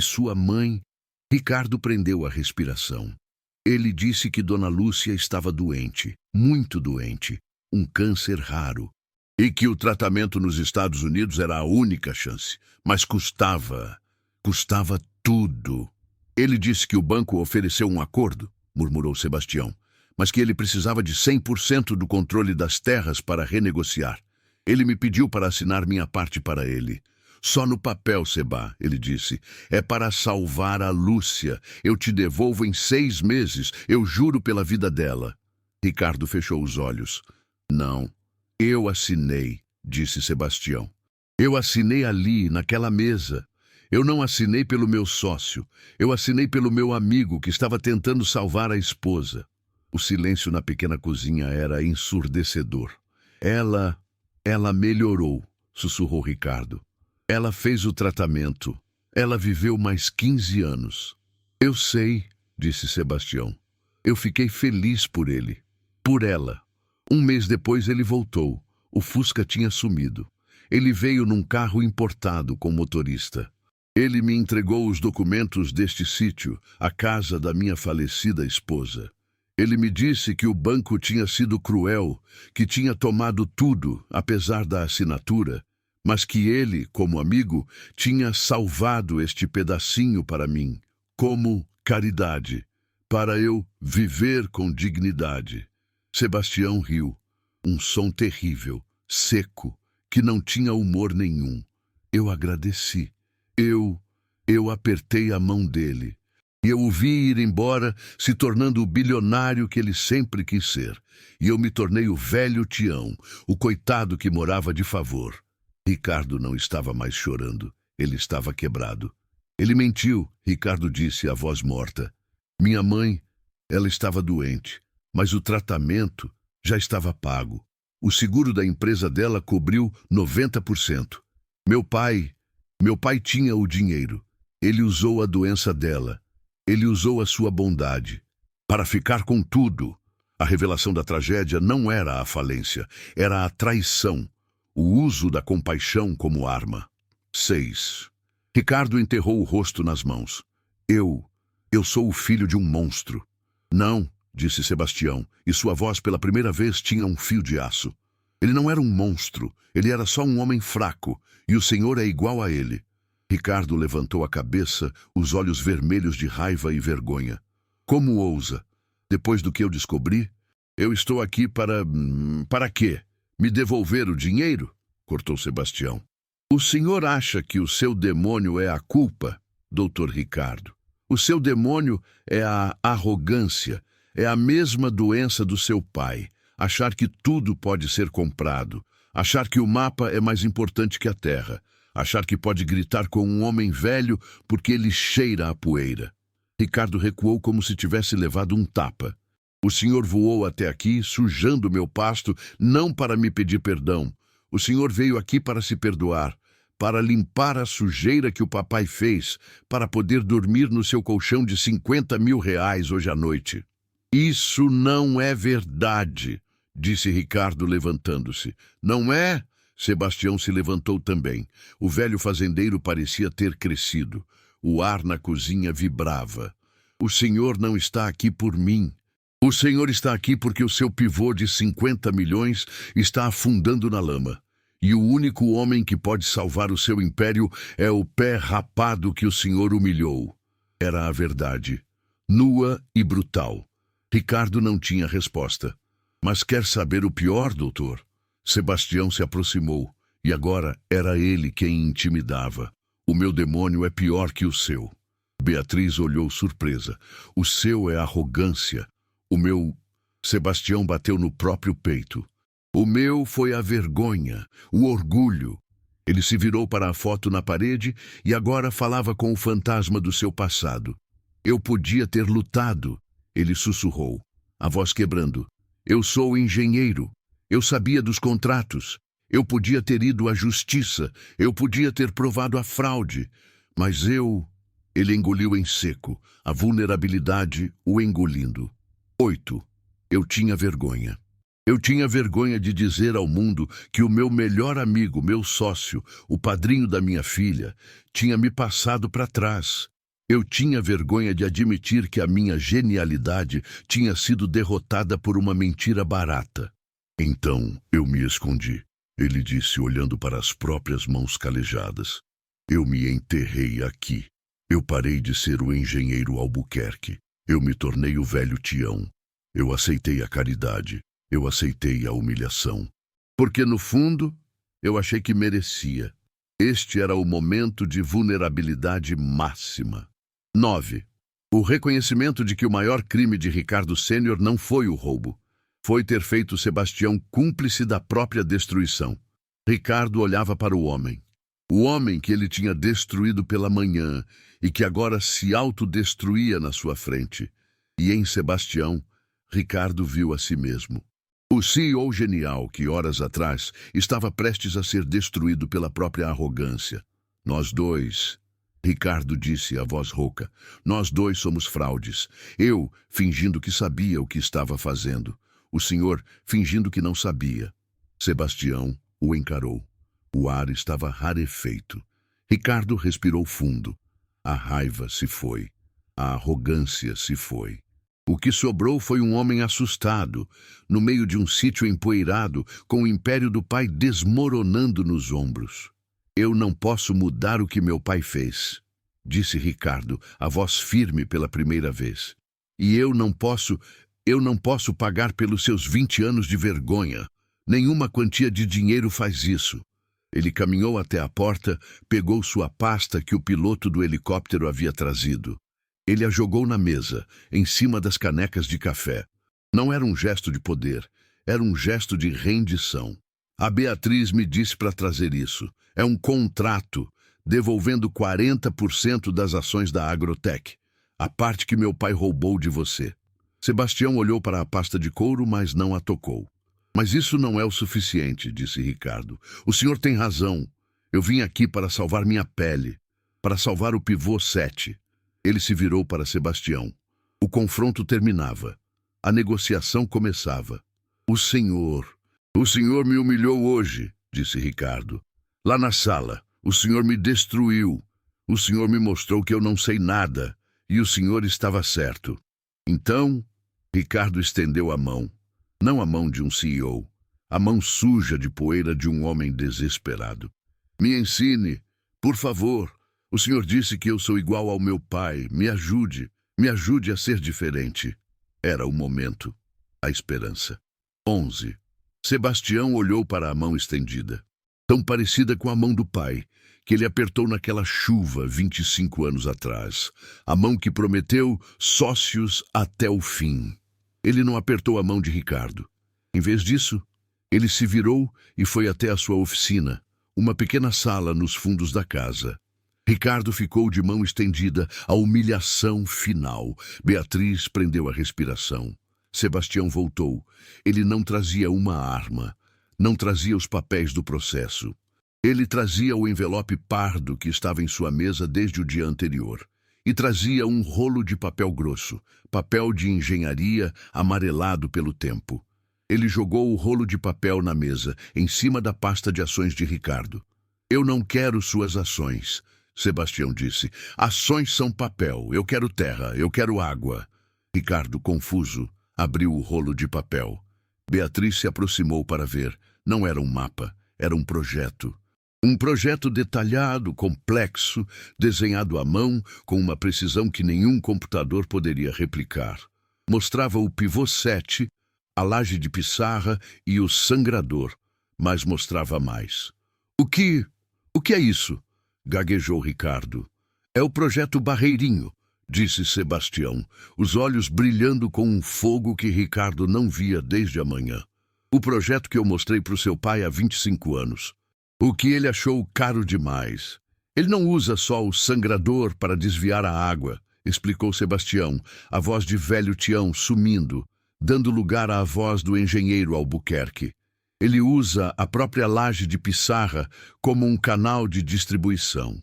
sua mãe... Ricardo prendeu a respiração. Ele disse que Dona Lúcia estava doente, muito doente, um câncer raro, e que o tratamento nos Estados Unidos era a única chance, mas custava tudo. Ele disse que o banco ofereceu um acordo, murmurou Sebastião, mas que ele precisava de 100% do controle das terras para renegociar. Ele me pediu para assinar minha parte para ele. Só no papel, Seba, ele disse. É para salvar a Lúcia. Eu te devolvo em 6 meses. Eu juro pela vida dela. Ricardo fechou os olhos. Não, eu assinei, disse Sebastião. Eu assinei ali, naquela mesa. Eu não assinei pelo meu sócio. Eu assinei pelo meu amigo que estava tentando salvar a esposa. O silêncio na pequena cozinha era ensurdecedor. Ela melhorou, sussurrou Ricardo. Ela fez o tratamento. Ela viveu mais 15 anos. Eu sei, disse Sebastião. Eu fiquei feliz por ele. Por ela. 1 mês depois ele voltou. O Fusca tinha sumido. Ele veio num carro importado com motorista. Ele me entregou os documentos deste sítio, a casa da minha falecida esposa. Ele me disse que o banco tinha sido cruel, que tinha tomado tudo, apesar da assinatura, mas que ele, como amigo, tinha salvado este pedacinho para mim, como caridade, para eu viver com dignidade. Sebastião riu, um som terrível, seco, que não tinha humor nenhum. Eu agradeci. Eu apertei a mão dele. E eu o vi ir embora, se tornando o bilionário que ele sempre quis ser. E eu me tornei o velho Tião, o coitado que morava de favor. Ricardo não estava mais chorando. Ele estava quebrado. Ele mentiu, Ricardo disse, a voz morta. Minha mãe, ela estava doente, mas o tratamento já estava pago. O seguro da empresa dela cobriu 90%. Meu pai tinha o dinheiro. Ele usou a doença dela. Ele usou a sua bondade para ficar com tudo. A revelação da tragédia não era a falência, era a traição, o uso da compaixão como arma. 6. Ricardo enterrou o rosto nas mãos. Eu sou o filho de um monstro. Não, disse Sebastião, e sua voz pela primeira vez tinha um fio de aço. Ele não era um monstro, ele era só um homem fraco, e o Senhor é igual a ele. Ricardo levantou a cabeça, os olhos vermelhos de raiva e vergonha. Como ousa? Depois do que eu descobri? Eu estou aqui para... Para quê? Me devolver o dinheiro? Cortou Sebastião. O senhor acha que o seu demônio é a culpa, doutor Ricardo? O seu demônio é a arrogância, é a mesma doença do seu pai. Achar que tudo pode ser comprado. Achar que o mapa é mais importante que a terra. Achar que pode gritar com um homem velho porque ele cheira a poeira. Ricardo recuou como se tivesse levado um tapa. O senhor voou até aqui, sujando meu pasto, não para me pedir perdão. O senhor veio aqui para se perdoar, para limpar a sujeira que o papai fez, para poder dormir no seu colchão de 50 mil reais hoje à noite. Isso não é verdade, disse Ricardo levantando-se. Não é? Sebastião se levantou também. O velho fazendeiro parecia ter crescido. O ar na cozinha vibrava. O senhor não está aqui por mim. O senhor está aqui porque o seu pivô de 50 milhões está afundando na lama. E o único homem que pode salvar o seu império é o pé rapado que o senhor humilhou. Era a verdade. Nua e brutal. Ricardo não tinha resposta. Mas quer saber o pior, doutor? Sebastião se aproximou, e agora era ele quem intimidava. O meu demônio é pior que o seu. Beatriz olhou surpresa. O seu é arrogância. O meu... Sebastião bateu no próprio peito. O meu foi a vergonha, o orgulho. Ele se virou para a foto na parede e agora falava com o fantasma do seu passado. Eu podia ter lutado, ele sussurrou, a voz quebrando. Eu sou engenheiro. Eu sabia dos contratos. Eu podia ter ido à justiça. Eu podia ter provado a fraude. Mas eu... Ele engoliu em seco, a vulnerabilidade o engolindo. 8. Eu tinha vergonha. Eu tinha vergonha de dizer ao mundo que o meu melhor amigo, meu sócio, o padrinho da minha filha, tinha me passado para trás. Eu tinha vergonha de admitir que a minha genialidade tinha sido derrotada por uma mentira barata. Então eu me escondi, ele disse, olhando para as próprias mãos calejadas. Eu me enterrei aqui. Eu parei de ser o engenheiro Albuquerque. Eu me tornei o velho Tião. Eu aceitei a caridade. Eu aceitei a humilhação. Porque, no fundo, eu achei que merecia. Este era o momento de vulnerabilidade máxima. 9. O reconhecimento de que o maior crime de Ricardo Sênior não foi o roubo. Foi ter feito Sebastião cúmplice da própria destruição. Ricardo olhava para o homem. O homem que ele tinha destruído pela manhã e que agora se autodestruía na sua frente. E em Sebastião, Ricardo viu a si mesmo. O CEO genial que, horas atrás, estava prestes a ser destruído pela própria arrogância. Nós dois, Ricardo disse a voz rouca, nós dois somos fraudes. Eu, fingindo que sabia o que estava fazendo. O senhor, fingindo que não sabia. Sebastião o encarou. O ar estava rarefeito. Ricardo respirou fundo. A raiva se foi. A arrogância se foi. O que sobrou foi um homem assustado, no meio de um sítio empoeirado, com o império do pai desmoronando nos ombros. Eu não posso mudar o que meu pai fez, disse Ricardo, a voz firme pela primeira vez. E eu não posso pagar pelos seus 20 anos de vergonha. Nenhuma quantia de dinheiro faz isso. Ele caminhou até a porta, pegou sua pasta que o piloto do helicóptero havia trazido. Ele a jogou na mesa, em cima das canecas de café. Não era um gesto de poder, era um gesto de rendição. A Beatriz me disse para trazer isso. É um contrato, devolvendo 40% das ações da Agrotech, a parte que meu pai roubou de você. Sebastião olhou para a pasta de couro, mas não a tocou. Mas isso não é o suficiente, disse Ricardo. O senhor tem razão. Eu vim aqui para salvar minha pele, para salvar o pivô 7. Ele se virou para Sebastião. O confronto terminava. A negociação começava. O senhor me humilhou hoje, disse Ricardo. Lá na sala, o senhor me destruiu. O senhor me mostrou que eu não sei nada, e o senhor estava certo. Então, Ricardo estendeu a mão. Não a mão de um CEO, a mão suja de poeira de um homem desesperado. Me ensine, por favor. O senhor disse que eu sou igual ao meu pai. Me ajude a ser diferente. Era o momento, a esperança. 11. Sebastião olhou para a mão estendida, tão parecida com a mão do pai, que ele apertou naquela chuva 25 anos atrás. A mão que prometeu sócios até o fim. Ele não apertou a mão de Ricardo. Em vez disso, ele se virou e foi até a sua oficina, uma pequena sala nos fundos da casa. Ricardo ficou de mão estendida, a humilhação final. Beatriz prendeu a respiração. Sebastião voltou. Ele não trazia uma arma, não trazia os papéis do processo. Ele trazia o envelope pardo que estava em sua mesa desde o dia anterior. E trazia um rolo de papel grosso, papel de engenharia amarelado pelo tempo. Ele jogou o rolo de papel na mesa, em cima da pasta de ações de Ricardo. Eu não quero suas ações, Sebastião disse. Ações são papel. Eu quero terra, eu quero água. Ricardo, confuso, abriu o rolo de papel. Beatriz se aproximou para ver. Não era um mapa, era um projeto. Um projeto detalhado, complexo, desenhado à mão, com uma precisão que nenhum computador poderia replicar. Mostrava o pivô 7, a laje de pissarra e o sangrador, mas mostrava mais. O que é isso? Gaguejou Ricardo. É o projeto Barreirinho, disse Sebastião, os olhos brilhando com um fogo que Ricardo não via desde a manhã. O projeto que eu mostrei para o seu pai há 25 anos. O que ele achou caro demais. Ele não usa só o sangrador para desviar a água, explicou Sebastião, a voz de velho Tião sumindo, dando lugar à voz do engenheiro Albuquerque. Ele usa a própria laje de pissarra como um canal de distribuição.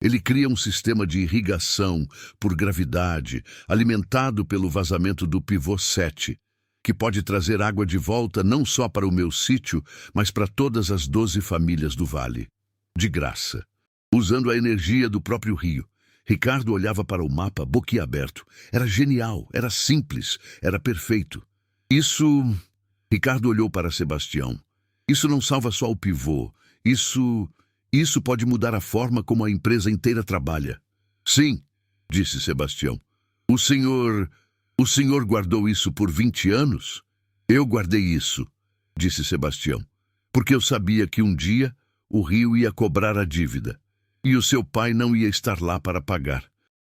Ele cria um sistema de irrigação por gravidade, alimentado pelo vazamento do pivô 7. que pode trazer água de volta não só para o meu sítio, mas para todas as 12 famílias do vale. De graça. Usando a energia do próprio rio. Ricardo olhava para o mapa boquiaberto. Era genial, era simples, era perfeito. Isso... Ricardo olhou para Sebastião. Isso não salva só o pivô. Isso pode mudar a forma como a empresa inteira trabalha. Sim, disse Sebastião. O senhor guardou isso por 20 anos? Eu guardei isso, disse Sebastião, porque eu sabia que um dia o rio ia cobrar a dívida e o seu pai não ia estar lá para pagar.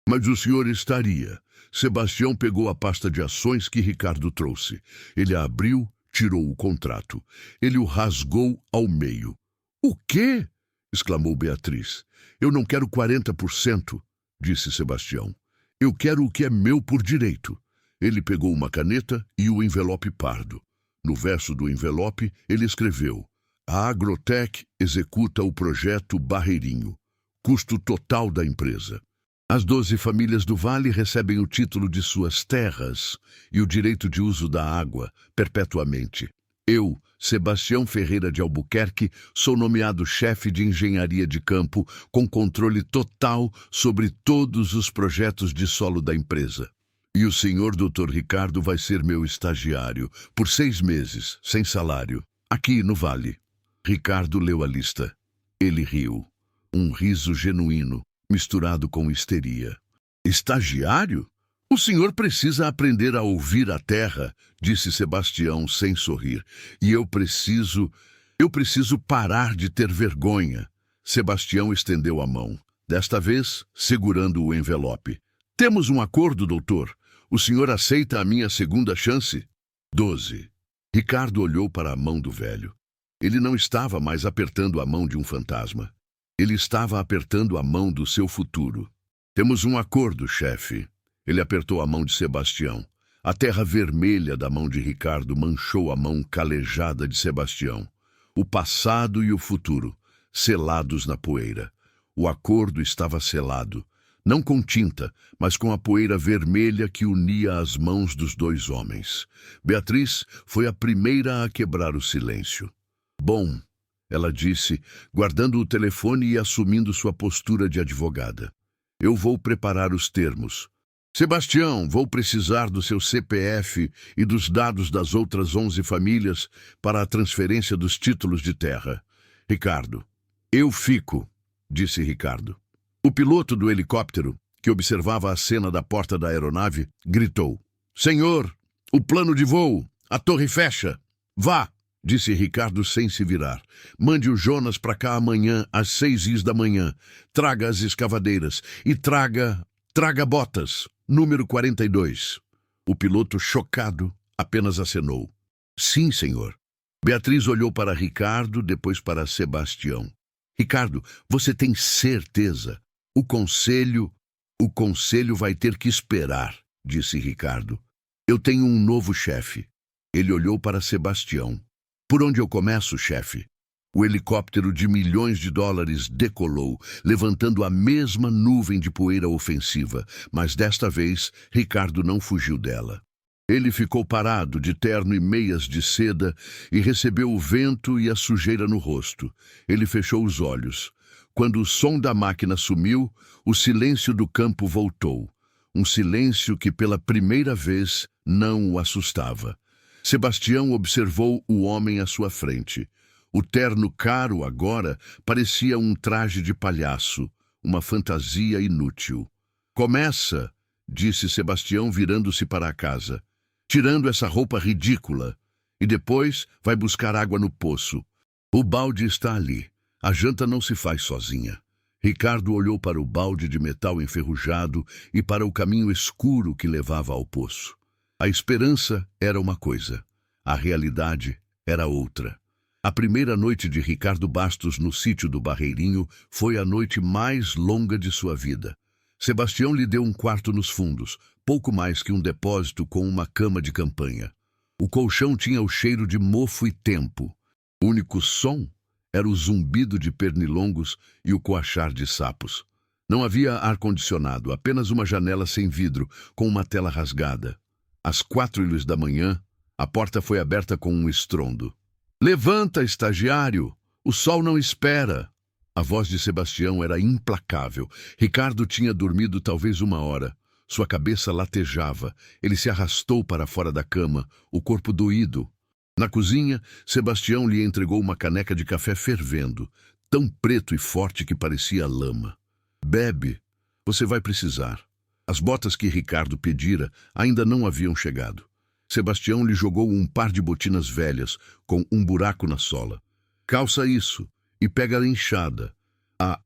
Mas o senhor estaria. Sebastião pegou a pasta de ações que Ricardo trouxe. Ele a abriu, tirou o contrato. Ele o rasgou ao meio. O quê? Exclamou Beatriz. Eu não quero 40%, disse Sebastião. Eu quero o que é meu por direito. Ele pegou uma caneta e o envelope pardo. No verso do envelope, ele escreveu: A Agrotec executa o projeto Barreirinho. Custo total da empresa. As 12 famílias do Vale recebem o título de suas terras e o direito de uso da água, perpetuamente. Eu, Sebastião Ferreira de Albuquerque, sou nomeado chefe de engenharia de campo com controle total sobre todos os projetos de solo da empresa. E o senhor Dr. Ricardo vai ser meu estagiário, por 6 meses, sem salário, aqui no Vale. Ricardo leu a lista. Ele riu. Um riso genuíno, misturado com histeria. Estagiário? O senhor precisa aprender a ouvir a terra, disse Sebastião sem sorrir. E eu preciso parar de ter vergonha. Sebastião estendeu a mão, desta vez segurando o envelope. Temos um acordo, doutor. O senhor aceita a minha segunda chance? 12. Ricardo olhou para a mão do velho. Ele não estava mais apertando a mão de um fantasma. Ele estava apertando a mão do seu futuro. Temos um acordo, chefe. Ele apertou a mão de Sebastião. A terra vermelha da mão de Ricardo manchou a mão calejada de Sebastião. O passado e o futuro, selados na poeira. O acordo estava selado, não com tinta, mas com a poeira vermelha que unia as mãos dos 2 homens. Beatriz foi a primeira a quebrar o silêncio. Bom, ela disse, guardando o telefone e assumindo sua postura de advogada. Eu vou preparar os termos. Sebastião, vou precisar do seu CPF e dos dados das outras 11 famílias para a transferência dos títulos de terra. Ricardo. Eu fico, disse Ricardo. O piloto do helicóptero, que observava a cena da porta da aeronave, gritou. Senhor, o plano de voo, a torre fecha. Vá, disse Ricardo sem se virar. Mande o Jonas para cá amanhã às 6h da manhã. Traga as escavadeiras e traga botas. Número 42. O piloto, chocado, apenas acenou. Sim, senhor. Beatriz olhou para Ricardo, depois para Sebastião. Ricardo, você tem certeza? O conselho vai ter que esperar, disse Ricardo. Eu tenho um novo chefe. Ele olhou para Sebastião. Por onde eu começo, chefe? O helicóptero de milhões de dólares decolou, levantando a mesma nuvem de poeira ofensiva, mas desta vez Ricardo não fugiu dela. Ele ficou parado, de terno e meias de seda, e recebeu o vento e a sujeira no rosto. Ele fechou os olhos. Quando o som da máquina sumiu, o silêncio do campo voltou. Um silêncio que pela primeira vez não o assustava. Sebastião observou o homem à sua frente. O terno caro agora parecia um traje de palhaço, uma fantasia inútil. Começa, disse Sebastião virando-se para a casa, tirando essa roupa ridícula, e depois vai buscar água no poço. O balde está ali. A janta não se faz sozinha. Ricardo olhou para o balde de metal enferrujado e para o caminho escuro que levava ao poço. A esperança era uma coisa, a realidade era outra. A primeira noite de Ricardo Bastos no sítio do Barreirinho foi a noite mais longa de sua vida. Sebastião lhe deu um quarto nos fundos, pouco mais que um depósito com uma cama de campanha. O colchão tinha o cheiro de mofo e tempo. O único som era o zumbido de pernilongos e o coachar de sapos. Não havia ar-condicionado, apenas uma janela sem vidro, com uma tela rasgada. Às 4h da manhã, A porta foi aberta com um estrondo. Levanta, estagiário! O sol não espera! A voz de Sebastião era implacável. Ricardo tinha dormido talvez 1 hora. Sua cabeça latejava. Ele se arrastou para fora da cama, o corpo doído. Na cozinha, Sebastião lhe entregou uma caneca de café fervendo, tão preto e forte que parecia lama. Bebe, você vai precisar. As botas que Ricardo pedira ainda não haviam chegado. Sebastião lhe jogou um par de botinas velhas, com um buraco na sola. Calça isso e pega a enxada. A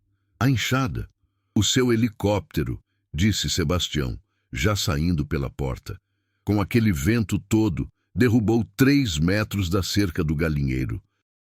enxada? O seu helicóptero, disse Sebastião, já saindo pela porta. Com aquele vento todo, derrubou 3 metros da cerca do galinheiro.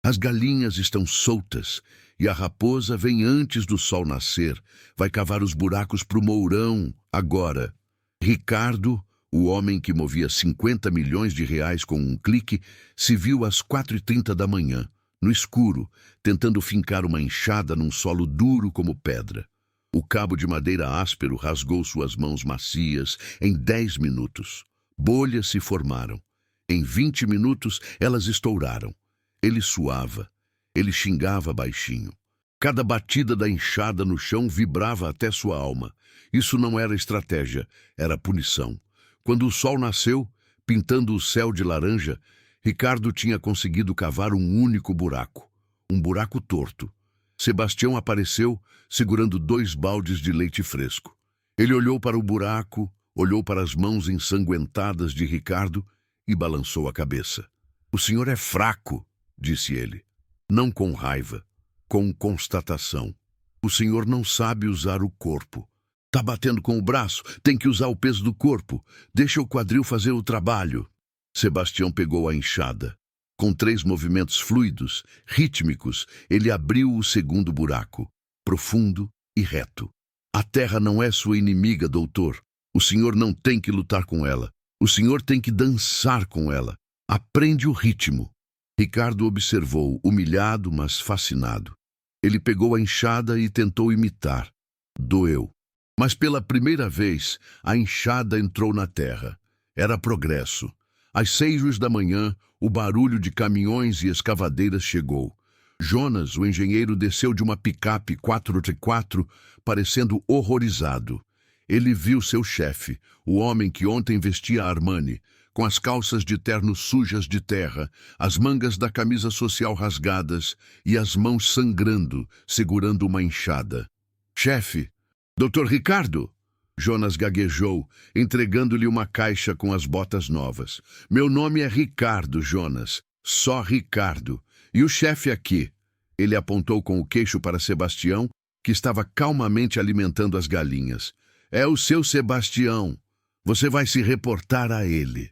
As galinhas estão soltas e a raposa vem antes do sol nascer. Vai cavar os buracos pro mourão, agora. Ricardo, o homem que movia 50 milhões de reais com um clique, se viu às 4h30 da manhã, no escuro, tentando fincar uma enxada num solo duro como pedra. O cabo de madeira áspero rasgou suas mãos macias em 10 minutos. Bolhas se formaram. Em 20 minutos, elas estouraram. Ele suava. Ele xingava baixinho. Cada batida da enxada no chão vibrava até sua alma. Isso não era estratégia, era punição. Quando o sol nasceu, pintando o céu de laranja, Ricardo tinha conseguido cavar um único buraco. Um buraco torto. Sebastião apareceu, segurando 2 baldes de leite fresco. Ele olhou para o buraco, olhou para as mãos ensanguentadas de Ricardo e balançou a cabeça. O senhor é fraco, disse ele. Não com raiva, com constatação. O senhor não sabe usar o corpo. Tá batendo com o braço, tem que usar o peso do corpo. Deixa o quadril fazer o trabalho. Sebastião pegou a enxada. Com 3 movimentos fluidos, rítmicos, ele abriu o segundo buraco, profundo e reto. A terra não é sua inimiga, doutor. O senhor não tem que lutar com ela. O senhor tem que dançar com ela. Aprende o ritmo. Ricardo observou, humilhado, mas fascinado. Ele pegou a enxada e tentou imitar. Doeu. Mas pela primeira vez, a enxada entrou na terra. Era progresso. Às 6 da manhã, o barulho de caminhões e escavadeiras chegou. Jonas, o engenheiro, desceu de uma picape 4x4, parecendo horrorizado. Ele viu seu chefe, o homem que ontem vestia Armani, com as calças de terno sujas de terra, as mangas da camisa social rasgadas e as mãos sangrando, segurando uma enxada. Chefe, Dr. Ricardo? Jonas gaguejou, entregando-lhe uma caixa com as botas novas. Meu nome é Ricardo, Jonas. Só Ricardo. E o chefe aqui? Ele apontou com o queixo para Sebastião, que estava calmamente alimentando as galinhas. É o seu Sebastião. Você vai se reportar a ele.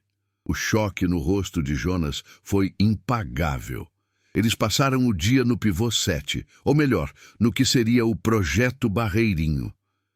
O choque no rosto de Jonas foi impagável. Eles passaram o dia no pivô 7, ou melhor, no que seria o Projeto Barreirinho.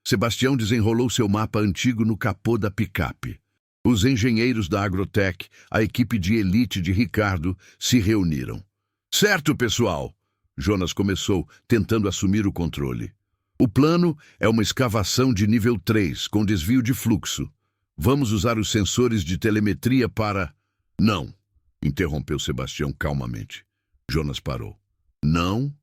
Sebastião desenrolou seu mapa antigo no capô da picape. Os engenheiros da Agrotech, a equipe de elite de Ricardo, se reuniram. Certo, pessoal, Jonas começou, tentando assumir o controle. O plano é uma escavação de nível 3, com desvio de fluxo. Vamos usar os sensores de telemetria para... Não, interrompeu Sebastião calmamente. Jonas parou. Não,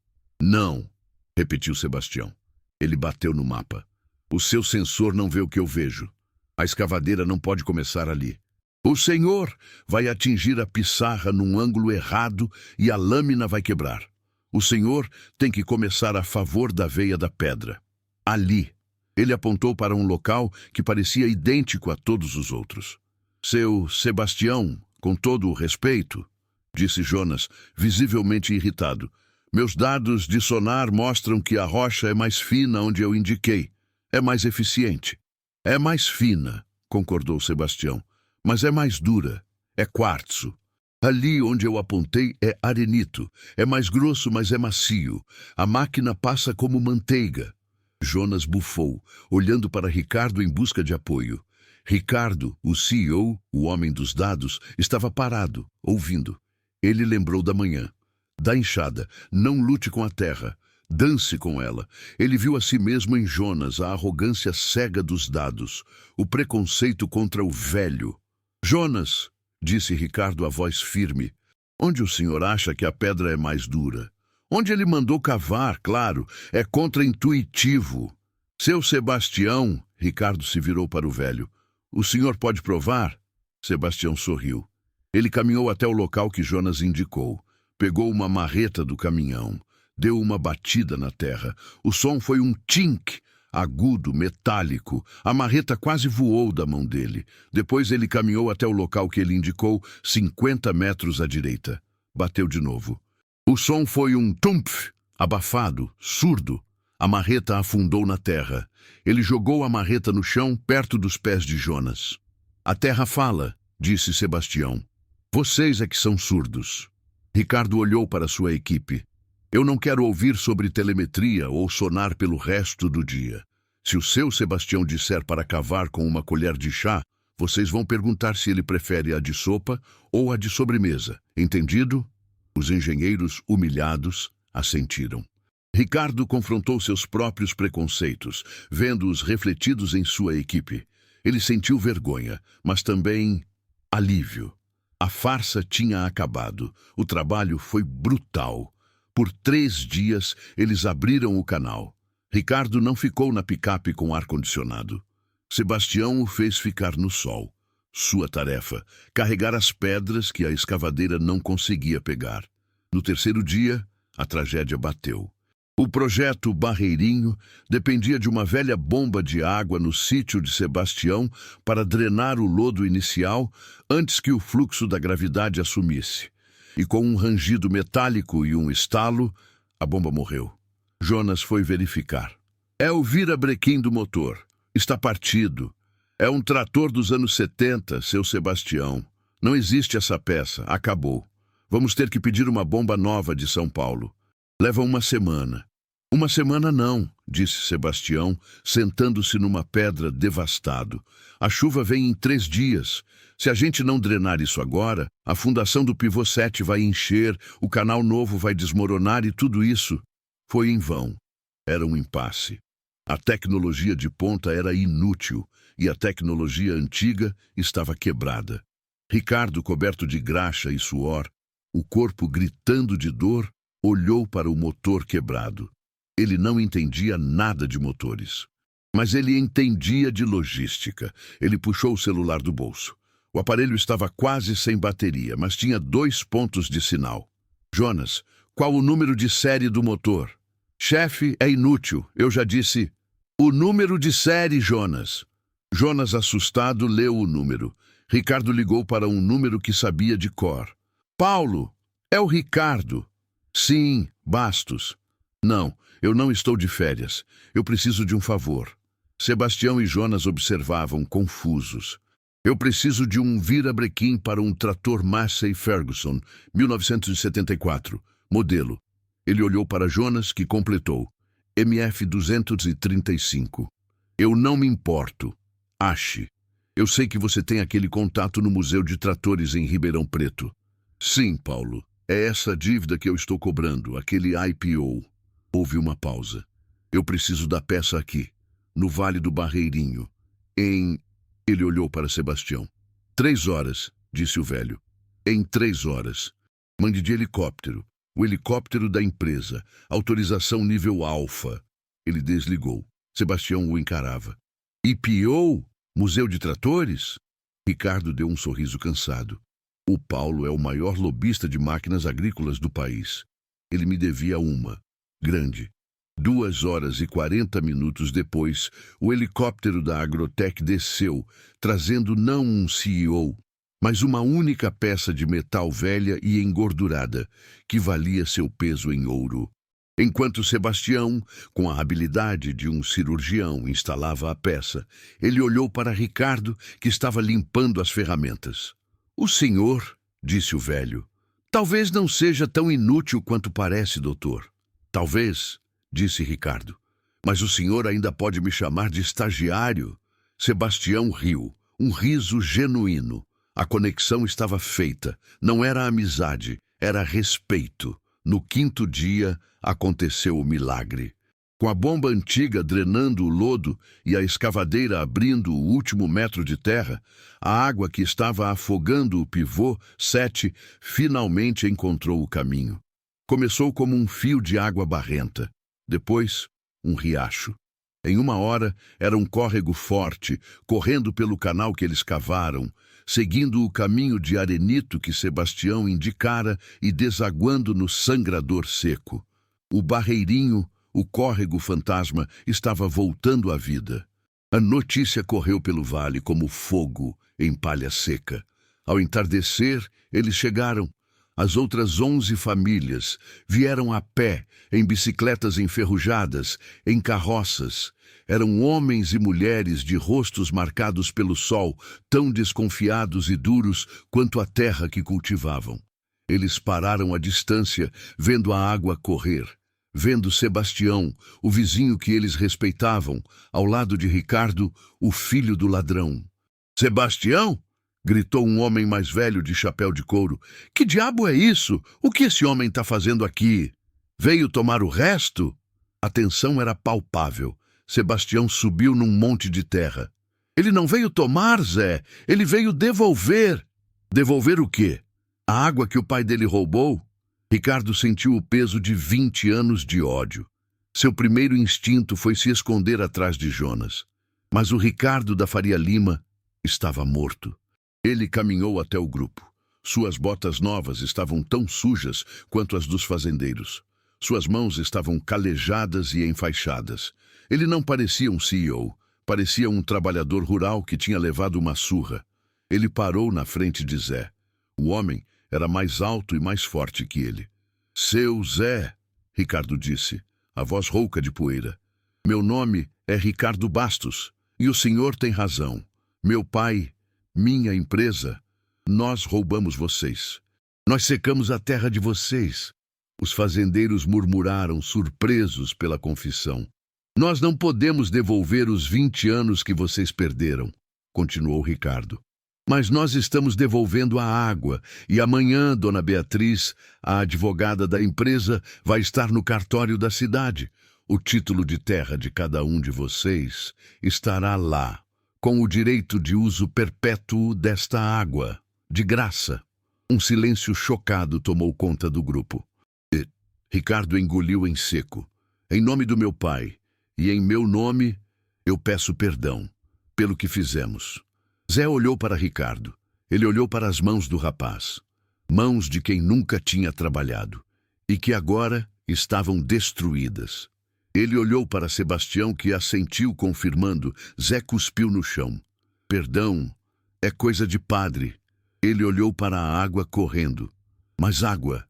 repetiu Sebastião. Ele bateu no mapa. O seu sensor não vê o que eu vejo. A escavadeira não pode começar ali. O senhor vai atingir a pissarra num ângulo errado e a lâmina vai quebrar. O senhor tem que começar a favor da veia da pedra. Ali. Ele apontou para um local que parecia idêntico a todos os outros. Seu Sebastião, com todo o respeito, disse Jonas, visivelmente irritado. Meus dados de sonar mostram que a rocha é mais fina onde eu indiquei. É mais eficiente. É mais fina, concordou Sebastião, mas é mais dura. É quartzo. Ali onde eu apontei é arenito. É mais grosso, mas é macio. A máquina passa como manteiga. Jonas bufou, olhando para Ricardo em busca de apoio. Ricardo, o CEO, o homem dos dados, estava parado, ouvindo. Ele lembrou da manhã. Da enxada. Não lute com a terra. Dance com ela. Ele viu a si mesmo em Jonas, a arrogância cega dos dados, o preconceito contra o velho. Jonas, disse Ricardo a voz firme. Onde o senhor acha que a pedra é mais dura? Onde ele mandou cavar, claro, é contraintuitivo. Seu Sebastião, Ricardo se virou para o velho. O senhor pode provar? Sebastião sorriu. Ele caminhou até o local que Jonas indicou. Pegou uma marreta do caminhão. Deu uma batida na terra. O som foi um tink, agudo, metálico. A marreta quase voou da mão dele. Depois ele caminhou até o local que ele indicou, 50 metros à direita. Bateu de novo. O som foi um tumpf, abafado, surdo. A marreta afundou na terra. Ele jogou a marreta no chão, perto dos pés de Jonas. A terra fala, disse Sebastião. Vocês é que são surdos. Ricardo olhou para sua equipe. Eu não quero ouvir sobre telemetria ou sonar pelo resto do dia. Se o seu Sebastião disser para cavar com uma colher de chá, vocês vão perguntar se ele prefere a de sopa ou a de sobremesa. Entendido? Os engenheiros, humilhados, assentiram. Ricardo confrontou seus próprios preconceitos, vendo-os refletidos em sua equipe. Ele sentiu vergonha, mas também alívio. A farsa tinha acabado. O trabalho foi brutal. Por 3 dias, eles abriram o canal. Ricardo não ficou na picape com ar-condicionado. Sebastião o fez ficar no sol. Sua tarefa, carregar as pedras que a escavadeira não conseguia pegar. No 3º dia, a tragédia bateu. O projeto Barreirinho dependia de uma velha bomba de água no sítio de Sebastião para drenar o lodo inicial antes que o fluxo da gravidade assumisse. E com um rangido metálico e um estalo, a bomba morreu. Jonas foi verificar. É o virabrequim do motor. Está partido. É um trator dos anos 70, seu Sebastião. Não existe essa peça. Acabou. Vamos ter que pedir uma bomba nova de São Paulo. Leva 1 semana. 1 semana não, disse Sebastião, sentando-se numa pedra devastado. A chuva vem em 3 dias. Se a gente não drenar isso agora, a fundação do pivô 7 vai encher, o canal novo vai desmoronar e tudo isso foi em vão. Era um impasse. A tecnologia de ponta era inútil e a tecnologia antiga estava quebrada. Ricardo, coberto de graxa e suor, o corpo gritando de dor, olhou para o motor quebrado. Ele não entendia nada de motores. Mas ele entendia de logística. Ele puxou o celular do bolso. O aparelho estava quase sem bateria, mas tinha 2 pontos de sinal. Jonas, qual o número de série do motor? Chefe, é inútil. Eu já disse. O número de série, Jonas. Jonas, assustado, leu o número. Ricardo ligou para um número que sabia de cor. Paulo, é o Ricardo. Sim, Bastos. Não, eu não estou de férias. Eu preciso de um favor. Sebastião e Jonas observavam, confusos. Eu preciso de um virabrequim para um trator Massey Ferguson, 1974, modelo. Ele olhou para Jonas, que completou. MF 235. Eu não me importo. Ache. Eu sei que você tem aquele contato no Museu de Tratores em Ribeirão Preto. Sim, Paulo. É essa dívida que eu estou cobrando, aquele IPO. Houve uma pausa. Eu preciso da peça aqui, no Vale do Barreirinho. Ele olhou para Sebastião. 3 horas, disse o velho. Em 3 horas. Mande de helicóptero. O helicóptero da empresa. Autorização nível alfa. Ele desligou. Sebastião o encarava. IPO? Museu de Tratores? Ricardo deu um sorriso cansado. O Paulo é o maior lobista de máquinas agrícolas do país. Ele me devia uma. Grande. 2 horas e 40 minutos depois, o helicóptero da Agrotec desceu, trazendo não um CEO, mas uma única peça de metal velha e engordurada, que valia seu peso em ouro. Enquanto Sebastião, com a habilidade de um cirurgião, instalava a peça, ele olhou para Ricardo, que estava limpando as ferramentas. O senhor, disse o velho, talvez não seja tão inútil quanto parece, doutor. Talvez, disse Ricardo, mas o senhor ainda pode me chamar de estagiário. Sebastião riu, um riso genuíno. A conexão estava feita, não era amizade, era respeito. No 5º dia, aconteceu o milagre. Com a bomba antiga drenando o lodo e a escavadeira abrindo o último metro de terra, a água que estava afogando o pivô 7 finalmente encontrou o caminho. Começou como um fio de água barrenta, depois um riacho. Em 1 hora, era um córrego forte, correndo pelo canal que eles cavaram, seguindo o caminho de arenito que Sebastião indicara e desaguando no sangrador seco. O barreirinho, o córrego fantasma, estava voltando à vida. A notícia correu pelo vale como fogo em palha seca. Ao entardecer, eles chegaram. As outras 11 famílias vieram a pé, em bicicletas enferrujadas, em carroças. Eram homens e mulheres de rostos marcados pelo sol, tão desconfiados e duros quanto a terra que cultivavam. Eles pararam à distância, vendo a água correr, vendo Sebastião, o vizinho que eles respeitavam, ao lado de Ricardo, o filho do ladrão. "Sebastião?" gritou um homem mais velho de chapéu de couro. "Que diabo é isso? O que esse homem está fazendo aqui? Veio tomar o resto?" A tensão era palpável. Sebastião subiu num monte de terra. "Ele não veio tomar, Zé. Ele veio devolver." "Devolver o quê? A água que o pai dele roubou?" Ricardo sentiu o peso de 20 anos de ódio. Seu primeiro instinto foi se esconder atrás de Jonas. Mas o Ricardo da Faria Lima estava morto. Ele caminhou até o grupo. Suas botas novas estavam tão sujas quanto as dos fazendeiros. Suas mãos estavam calejadas e enfaixadas. Ele não parecia um CEO, parecia um trabalhador rural que tinha levado uma surra. Ele parou na frente de Zé. O homem era mais alto e mais forte que ele. "Seu Zé", Ricardo disse, a voz rouca de poeira. "Meu nome é Ricardo Bastos, e o senhor tem razão. Meu pai, minha empresa, nós roubamos vocês. Nós secamos a terra de vocês." Os fazendeiros murmuraram, surpresos pela confissão. "Nós não podemos devolver os 20 anos que vocês perderam", continuou Ricardo. "Mas nós estamos devolvendo a água, e amanhã, Dona Beatriz, a advogada da empresa, vai estar no cartório da cidade. O título de terra de cada um de vocês estará lá, com o direito de uso perpétuo desta água, de graça." Um silêncio chocado tomou conta do grupo. Ricardo engoliu em seco. "Em nome do meu pai, e em meu nome, eu peço perdão pelo que fizemos." Zé olhou para Ricardo. Ele olhou para as mãos do rapaz. Mãos de quem nunca tinha trabalhado, e que agora estavam destruídas. Ele olhou para Sebastião, que assentiu confirmando. Zé cuspiu no chão. "Perdão é coisa de padre." Ele olhou para a água correndo. "Mas água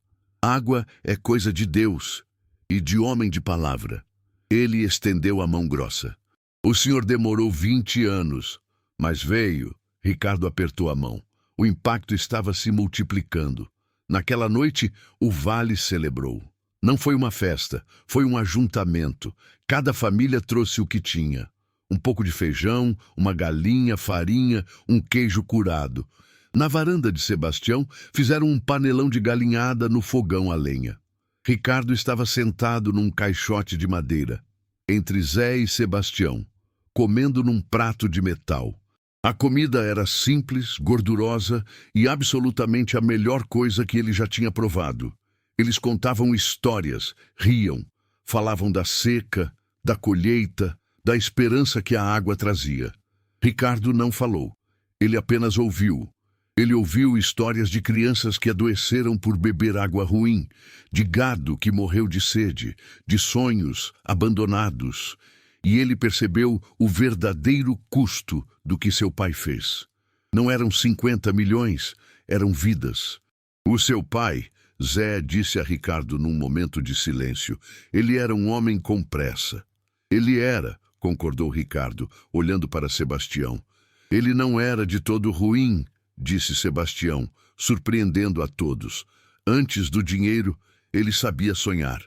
é coisa de Deus e de homem de palavra." Ele estendeu a mão grossa. "O senhor demorou 20 anos, mas veio." Ricardo apertou a mão. O impacto estava se multiplicando. Naquela noite, o vale celebrou. Não foi uma festa, foi um ajuntamento. Cada família trouxe o que tinha. Um pouco de feijão, uma galinha, farinha, um queijo curado. Na varanda de Sebastião, fizeram um panelão de galinhada no fogão a lenha. Ricardo estava sentado num caixote de madeira, entre Zé e Sebastião, comendo num prato de metal. A comida era simples, gordurosa e absolutamente a melhor coisa que ele já tinha provado. Eles contavam histórias, riam, falavam da seca, da colheita, da esperança que a água trazia. Ricardo não falou. Ele apenas ouviu. Ele ouviu histórias de crianças que adoeceram por beber água ruim, de gado que morreu de sede, de sonhos abandonados. E ele percebeu o verdadeiro custo do que seu pai fez. Não eram 50 milhões, eram vidas. O seu pai, Zé disse a Ricardo num momento de silêncio, ele era um homem com pressa. Ele era, concordou Ricardo, olhando para Sebastião. Ele não era de todo ruim, disse Sebastião, surpreendendo a todos. Antes do dinheiro, ele sabia sonhar.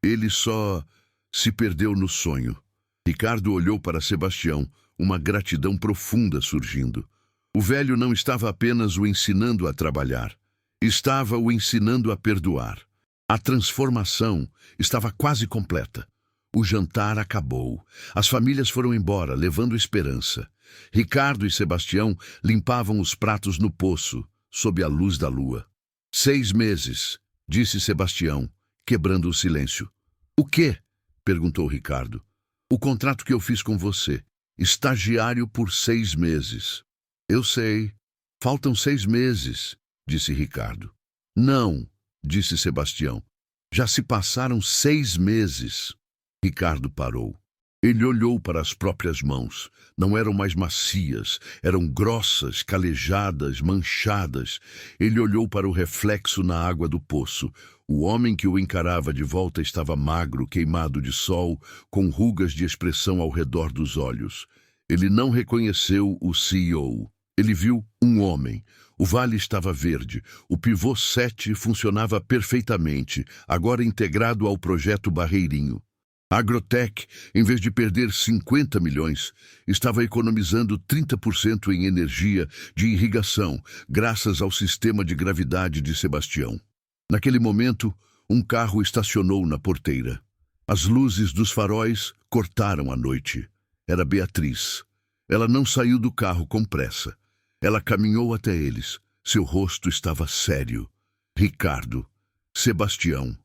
Ele só se perdeu no sonho. Ricardo olhou para Sebastião, uma gratidão profunda surgindo. O velho não estava apenas o ensinando a trabalhar, estava o ensinando a perdoar. A transformação estava quase completa. O jantar acabou. As famílias foram embora, levando esperança. Ricardo e Sebastião limpavam os pratos no poço, sob a luz da lua. 6 meses, disse Sebastião, quebrando o silêncio. O quê? Perguntou Ricardo. O contrato que eu fiz com você. Estagiário por 6 meses. Eu sei. Faltam 6 meses, disse Ricardo. Não, disse Sebastião. Já se passaram 6 meses. Ricardo parou. Ele olhou para as próprias mãos. Não eram mais macias, eram grossas, calejadas, manchadas. Ele olhou para o reflexo na água do poço. O homem que o encarava de volta estava magro, queimado de sol, com rugas de expressão ao redor dos olhos. Ele não reconheceu o CEO. Ele viu um homem. O vale estava verde. O pivô 7 funcionava perfeitamente, agora integrado ao projeto Barreirinho. A Agrotech, em vez de perder 50 milhões, estava economizando 30% em energia de irrigação, graças ao sistema de gravidade de Sebastião. Naquele momento, um carro estacionou na porteira. As luzes dos faróis cortaram a noite. Era Beatriz. Ela não saiu do carro com pressa. Ela caminhou até eles. Seu rosto estava sério. Ricardo, Sebastião,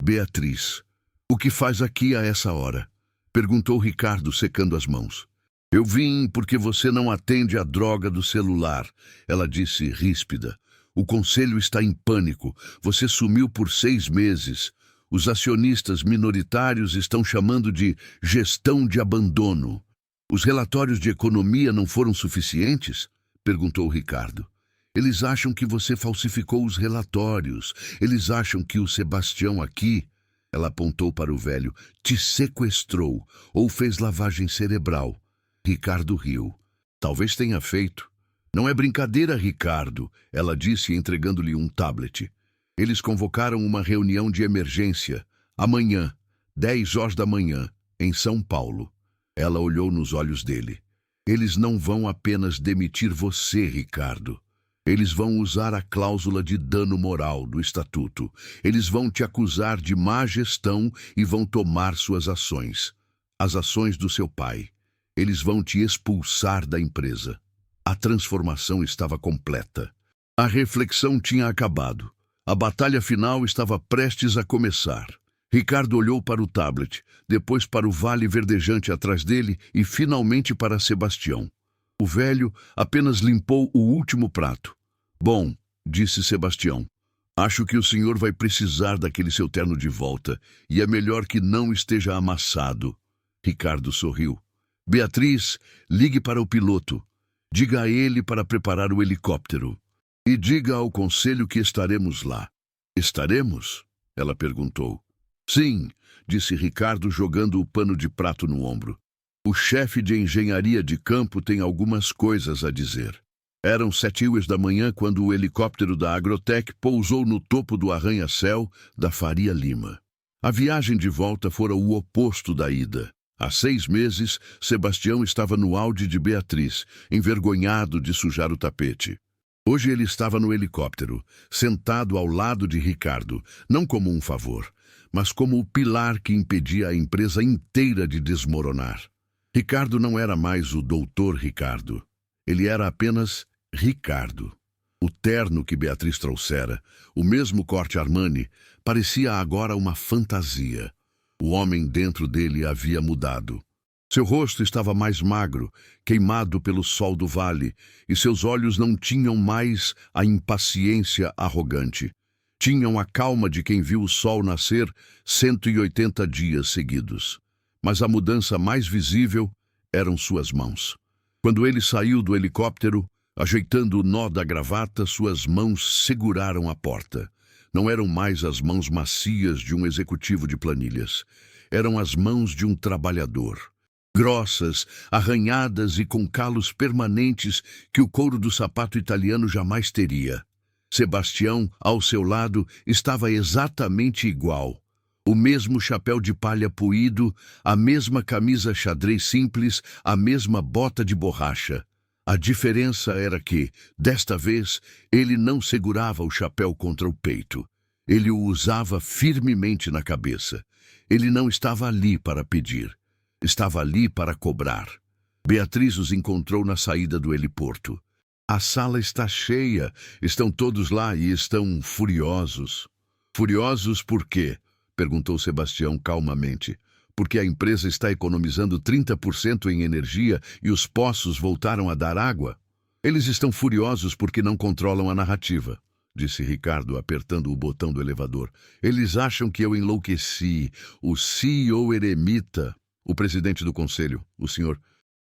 Beatriz. O que faz aqui a essa hora? Perguntou Ricardo, secando as mãos. Eu vim porque você não atende a droga do celular, ela disse ríspida. O conselho está em pânico. Você sumiu por 6 meses. Os acionistas minoritários estão chamando de gestão de abandono. Os relatórios de economia não foram suficientes? Perguntou Ricardo. Eles acham que você falsificou os relatórios. Eles acham que o Sebastião aqui, ela apontou para o velho, te sequestrou ou fez lavagem cerebral. Ricardo riu. Talvez tenha feito. Não é brincadeira, Ricardo, ela disse, entregando-lhe um tablet. Eles convocaram uma reunião de emergência, amanhã, 10 horas da manhã, em São Paulo. Ela olhou nos olhos dele. Eles não vão apenas demitir você, Ricardo. Eles vão usar a cláusula de dano moral do estatuto. Eles vão te acusar de má gestão e vão tomar suas ações. As ações do seu pai. Eles vão te expulsar da empresa. A transformação estava completa. A reflexão tinha acabado. A batalha final estava prestes a começar. Ricardo olhou para o tablet, depois para o vale verdejante atrás dele e finalmente para Sebastião. O velho apenas limpou o último prato. Bom, disse Sebastião, acho que o senhor vai precisar daquele seu terno de volta e é melhor que não esteja amassado. Ricardo sorriu. Beatriz, ligue para o piloto. Diga a ele para preparar o helicóptero. E diga ao conselho que estaremos lá. Estaremos? Ela perguntou. Sim, disse Ricardo, jogando o pano de prato no ombro. O chefe de engenharia de campo tem algumas coisas a dizer. Eram 7h da manhã quando o helicóptero da Agrotech pousou no topo do arranha-céu da Faria Lima. A viagem de volta fora o oposto da ida. Há 6 meses, Sebastião estava no Audi de Beatriz, envergonhado de sujar o tapete. Hoje ele estava no helicóptero, sentado ao lado de Ricardo, não como um favor, mas como o pilar que impedia a empresa inteira de desmoronar. Ricardo não era mais o doutor Ricardo. Ele era apenas Ricardo. O terno que Beatriz trouxera, o mesmo corte Armani, parecia agora uma fantasia. O homem dentro dele havia mudado. Seu rosto estava mais magro, queimado pelo sol do vale, e seus olhos não tinham mais a impaciência arrogante. Tinham a calma de quem viu o sol nascer 180 dias seguidos. Mas a mudança mais visível eram suas mãos. Quando ele saiu do helicóptero, ajeitando o nó da gravata, suas mãos seguraram a porta. Não eram mais as mãos macias de um executivo de planilhas. Eram as mãos de um trabalhador. Grossas, arranhadas e com calos permanentes que o couro do sapato italiano jamais teria. Sebastião, ao seu lado, estava exatamente igual. O mesmo chapéu de palha puído, a mesma camisa xadrez simples, a mesma bota de borracha. A diferença era que, desta vez, ele não segurava o chapéu contra o peito. Ele o usava firmemente na cabeça. Ele não estava ali para pedir. Estava ali para cobrar. Beatriz os encontrou na saída do heliporto. A sala está cheia. Estão todos lá e estão furiosos. Furiosos por quê? Perguntou Sebastião calmamente. Porque a empresa está economizando 30% em energia e os poços voltaram a dar água? Eles estão furiosos porque não controlam a narrativa, disse Ricardo, apertando o botão do elevador. Eles acham que eu enlouqueci. O CEO eremita, o presidente do conselho, o senhor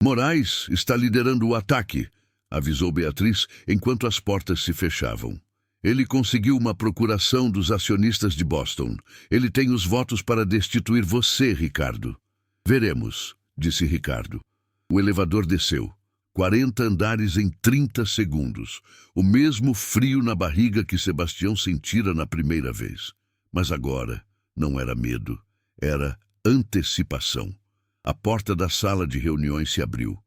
Moraes, está liderando o ataque, avisou Beatriz enquanto as portas se fechavam. Ele conseguiu uma procuração dos acionistas de Boston. Ele tem os votos para destituir você, Ricardo. Veremos, disse Ricardo. O elevador desceu. 40 andares em 30 segundos. O mesmo frio na barriga que Sebastião sentira na primeira vez. Mas agora não era medo, era antecipação. A porta da sala de reuniões se abriu.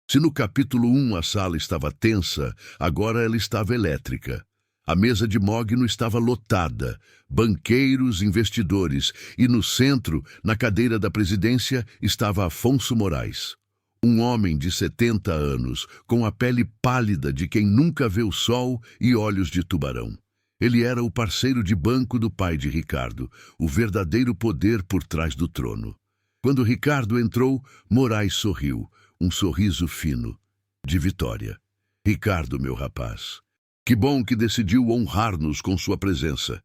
Se no capítulo 1 a sala estava tensa, agora ela estava elétrica. A mesa de mogno estava lotada, banqueiros, investidores, e no centro, na cadeira da presidência, estava Afonso Moraes. Um homem de 70 anos, com a pele pálida de quem nunca vê o sol e olhos de tubarão. Ele era o parceiro de banco do pai de Ricardo, o verdadeiro poder por trás do trono. Quando Ricardo entrou, Moraes sorriu, um sorriso fino, de vitória. Ricardo, meu rapaz, que bom que decidiu honrar-nos com sua presença.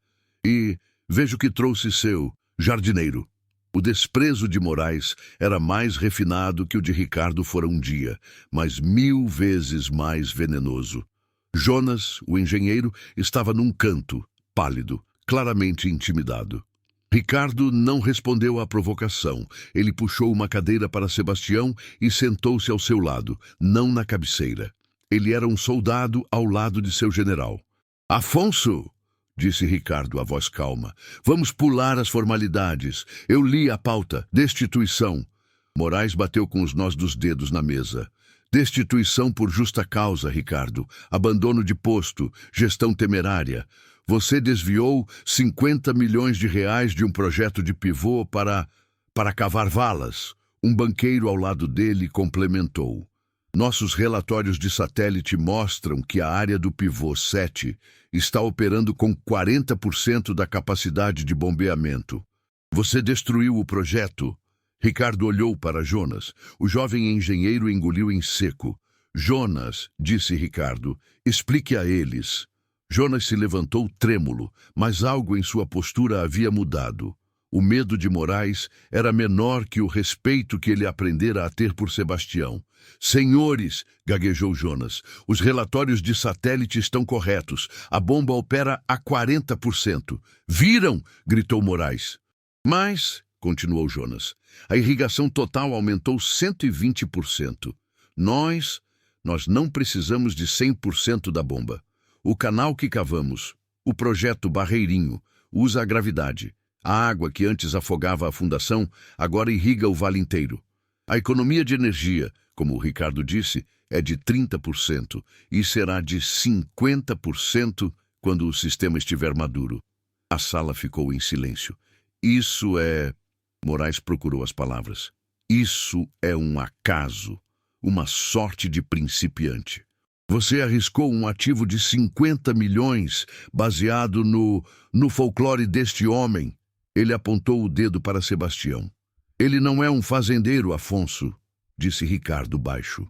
E vejo que trouxe seu jardineiro. O desprezo de Moraes era mais refinado que o de Ricardo fora um dia, mas 1000 vezes mais venenoso. Jonas, o engenheiro, estava num canto, pálido, claramente intimidado. Ricardo não respondeu à provocação. Ele puxou uma cadeira para Sebastião e sentou-se ao seu lado, não na cabeceira. Ele era um soldado ao lado de seu general. Afonso, disse Ricardo, a voz calma, vamos pular as formalidades. Eu li a pauta. Destituição. Moraes bateu com os nós dos dedos na mesa. Destituição por justa causa, Ricardo. Abandono de posto. Gestão temerária. Você desviou 50 milhões de reais de um projeto de pivô para cavar valas. Um banqueiro ao lado dele complementou. Nossos relatórios de satélite mostram que a área do pivô 7 está operando com 40% da capacidade de bombeamento. Você destruiu o projeto? Ricardo olhou para Jonas. O jovem engenheiro engoliu em seco. Jonas, disse Ricardo, explique a eles. Jonas se levantou trêmulo, mas algo em sua postura havia mudado. O medo de Moraes era menor que o respeito que ele aprendera a ter por Sebastião. Senhores, gaguejou Jonas, os relatórios de satélite estão corretos. A bomba opera a 40%. Viram? Gritou Moraes. Mas, continuou Jonas, a irrigação total aumentou 120%. Nós não precisamos de 100% da bomba. O canal que cavamos, o projeto Barreirinho, usa a gravidade. A água que antes afogava a fundação agora irriga o vale inteiro. A economia de energia, como o Ricardo disse, é de 30% e será de 50% quando o sistema estiver maduro. A sala ficou em silêncio. Isso é... Moraes procurou as palavras. Isso é um acaso, uma sorte de principiante. Você arriscou um ativo de 50 milhões baseado no folclore deste homem. Ele apontou o dedo para Sebastião. Ele não é um fazendeiro, Afonso, disse Ricardo baixo.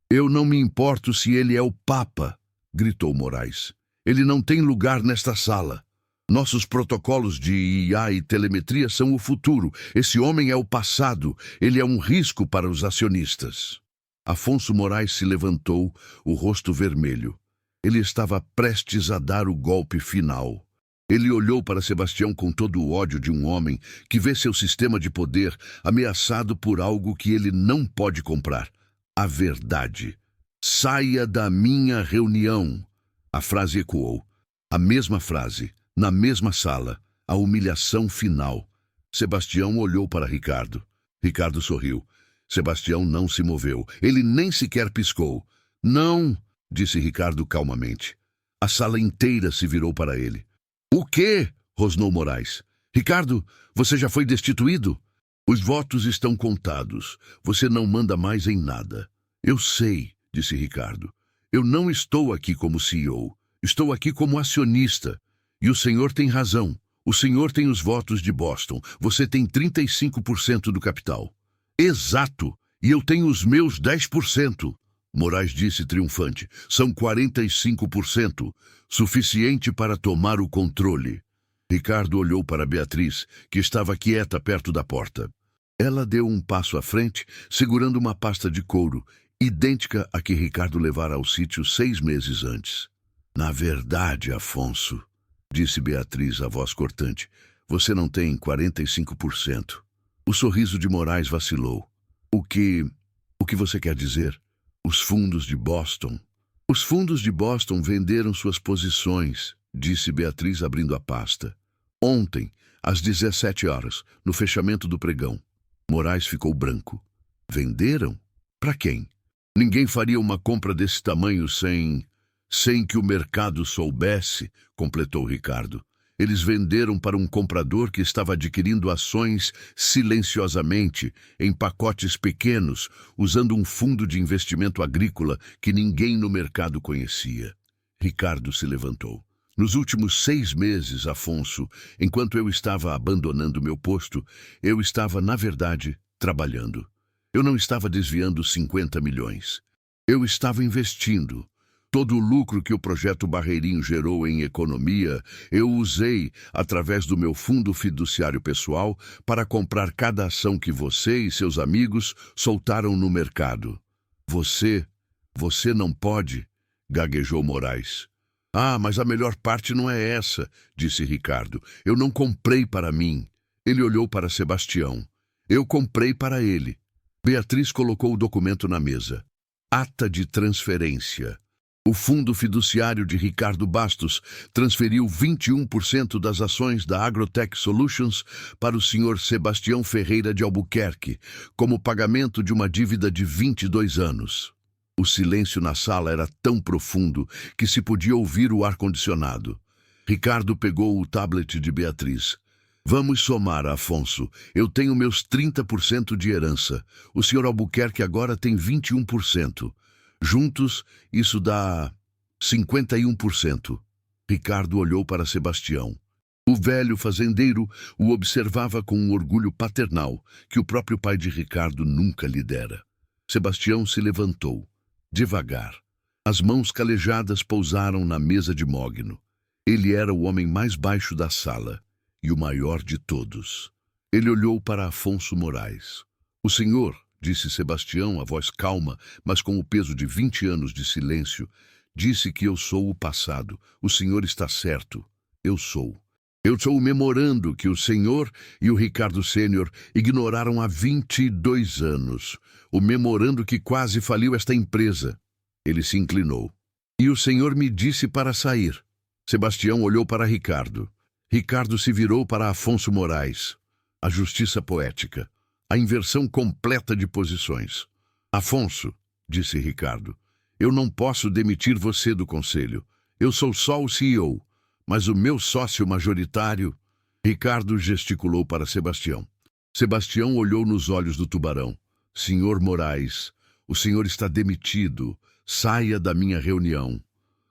Eu não me importo se ele é o Papa, gritou Moraes. Ele não tem lugar nesta sala. Nossos protocolos de IA e telemetria são o futuro. Esse homem é o passado. Ele é um risco para os acionistas. Afonso Moraes se levantou, o rosto vermelho. Ele estava prestes a dar o golpe final. Ele olhou para Sebastião com todo o ódio de um homem que vê seu sistema de poder ameaçado por algo que ele não pode comprar. A verdade. Saia da minha reunião. A frase ecoou. A mesma frase, na mesma sala, a humilhação final. Sebastião olhou para Ricardo. Ricardo sorriu. Sebastião não se moveu. Ele nem sequer piscou. Não, disse Ricardo calmamente. A sala inteira se virou para ele. O quê? Rosnou Moraes. Ricardo, você já foi destituído? Os votos estão contados. Você não manda mais em nada. Eu sei, disse Ricardo. Eu não estou aqui como CEO. Estou aqui como acionista. E o senhor tem razão. O senhor tem os votos de Boston. Você tem 35% do capital. Exato. E eu tenho os meus 10%. Moraes disse triunfante. São 45%. Suficiente para tomar o controle. Ricardo olhou para Beatriz, que estava quieta perto da porta. Ela deu um passo à frente, segurando uma pasta de couro, idêntica à que Ricardo levara ao sítio 6 meses antes. Na verdade, Afonso, disse Beatriz, a voz cortante, você não tem 45%. O sorriso de Moraes vacilou. O que você quer dizer? Os fundos de Boston. Os fundos de Boston venderam suas posições, disse Beatriz abrindo a pasta. Ontem, às 17 horas, no fechamento do pregão. Moraes ficou branco. Venderam? Para quem? Ninguém faria uma compra desse tamanho sem que o mercado soubesse, completou Ricardo. Eles venderam para um comprador que estava adquirindo ações silenciosamente, em pacotes pequenos, usando um fundo de investimento agrícola que ninguém no mercado conhecia. Ricardo se levantou. Nos últimos 6 meses, Afonso, enquanto eu estava abandonando meu posto, eu estava, na verdade, trabalhando. Eu não estava desviando 50 milhões. Eu estava investindo. Todo o lucro que o projeto Barreirinho gerou em economia, eu usei, através do meu fundo fiduciário pessoal, para comprar cada ação que você e seus amigos soltaram no mercado. Você não pode, gaguejou Moraes. Ah, mas a melhor parte não é essa, disse Ricardo. Eu não comprei para mim. Ele olhou para Sebastião. Eu comprei para ele. Beatriz colocou o documento na mesa. Ata de transferência. O fundo fiduciário de Ricardo Bastos transferiu 21% das ações da Agrotech Solutions para o senhor Sebastião Ferreira de Albuquerque, como pagamento de uma dívida de 22 anos. O silêncio na sala era tão profundo que se podia ouvir o ar-condicionado. Ricardo pegou o tablet de Beatriz. Vamos somar, Afonso. Eu tenho meus 30% de herança. O senhor Albuquerque agora tem 21%. Juntos, isso dá 51%. Ricardo olhou para Sebastião. O velho fazendeiro o observava com um orgulho paternal que o próprio pai de Ricardo nunca lhe dera. Sebastião se levantou. Devagar. As mãos calejadas pousaram na mesa de mogno. Ele era o homem mais baixo da sala e o maior de todos. Ele olhou para Afonso Moraes. O senhor, disse Sebastião, a voz calma, mas com o peso de 20 anos de silêncio, disse que eu sou o passado. O senhor está certo. Eu sou. Eu sou o memorando que o senhor e o Ricardo Sênior ignoraram há 22 anos. O memorando que quase faliu esta empresa. Ele se inclinou. E o senhor me disse para sair. Sebastião olhou para Ricardo. Ricardo se virou para Afonso Moraes. A justiça poética. A inversão completa de posições. Afonso, disse Ricardo, eu não posso demitir você do conselho. Eu sou só o CEO. Mas o meu sócio majoritário... Ricardo gesticulou para Sebastião. Sebastião olhou nos olhos do tubarão. Senhor Moraes, o senhor está demitido. Saia da minha reunião.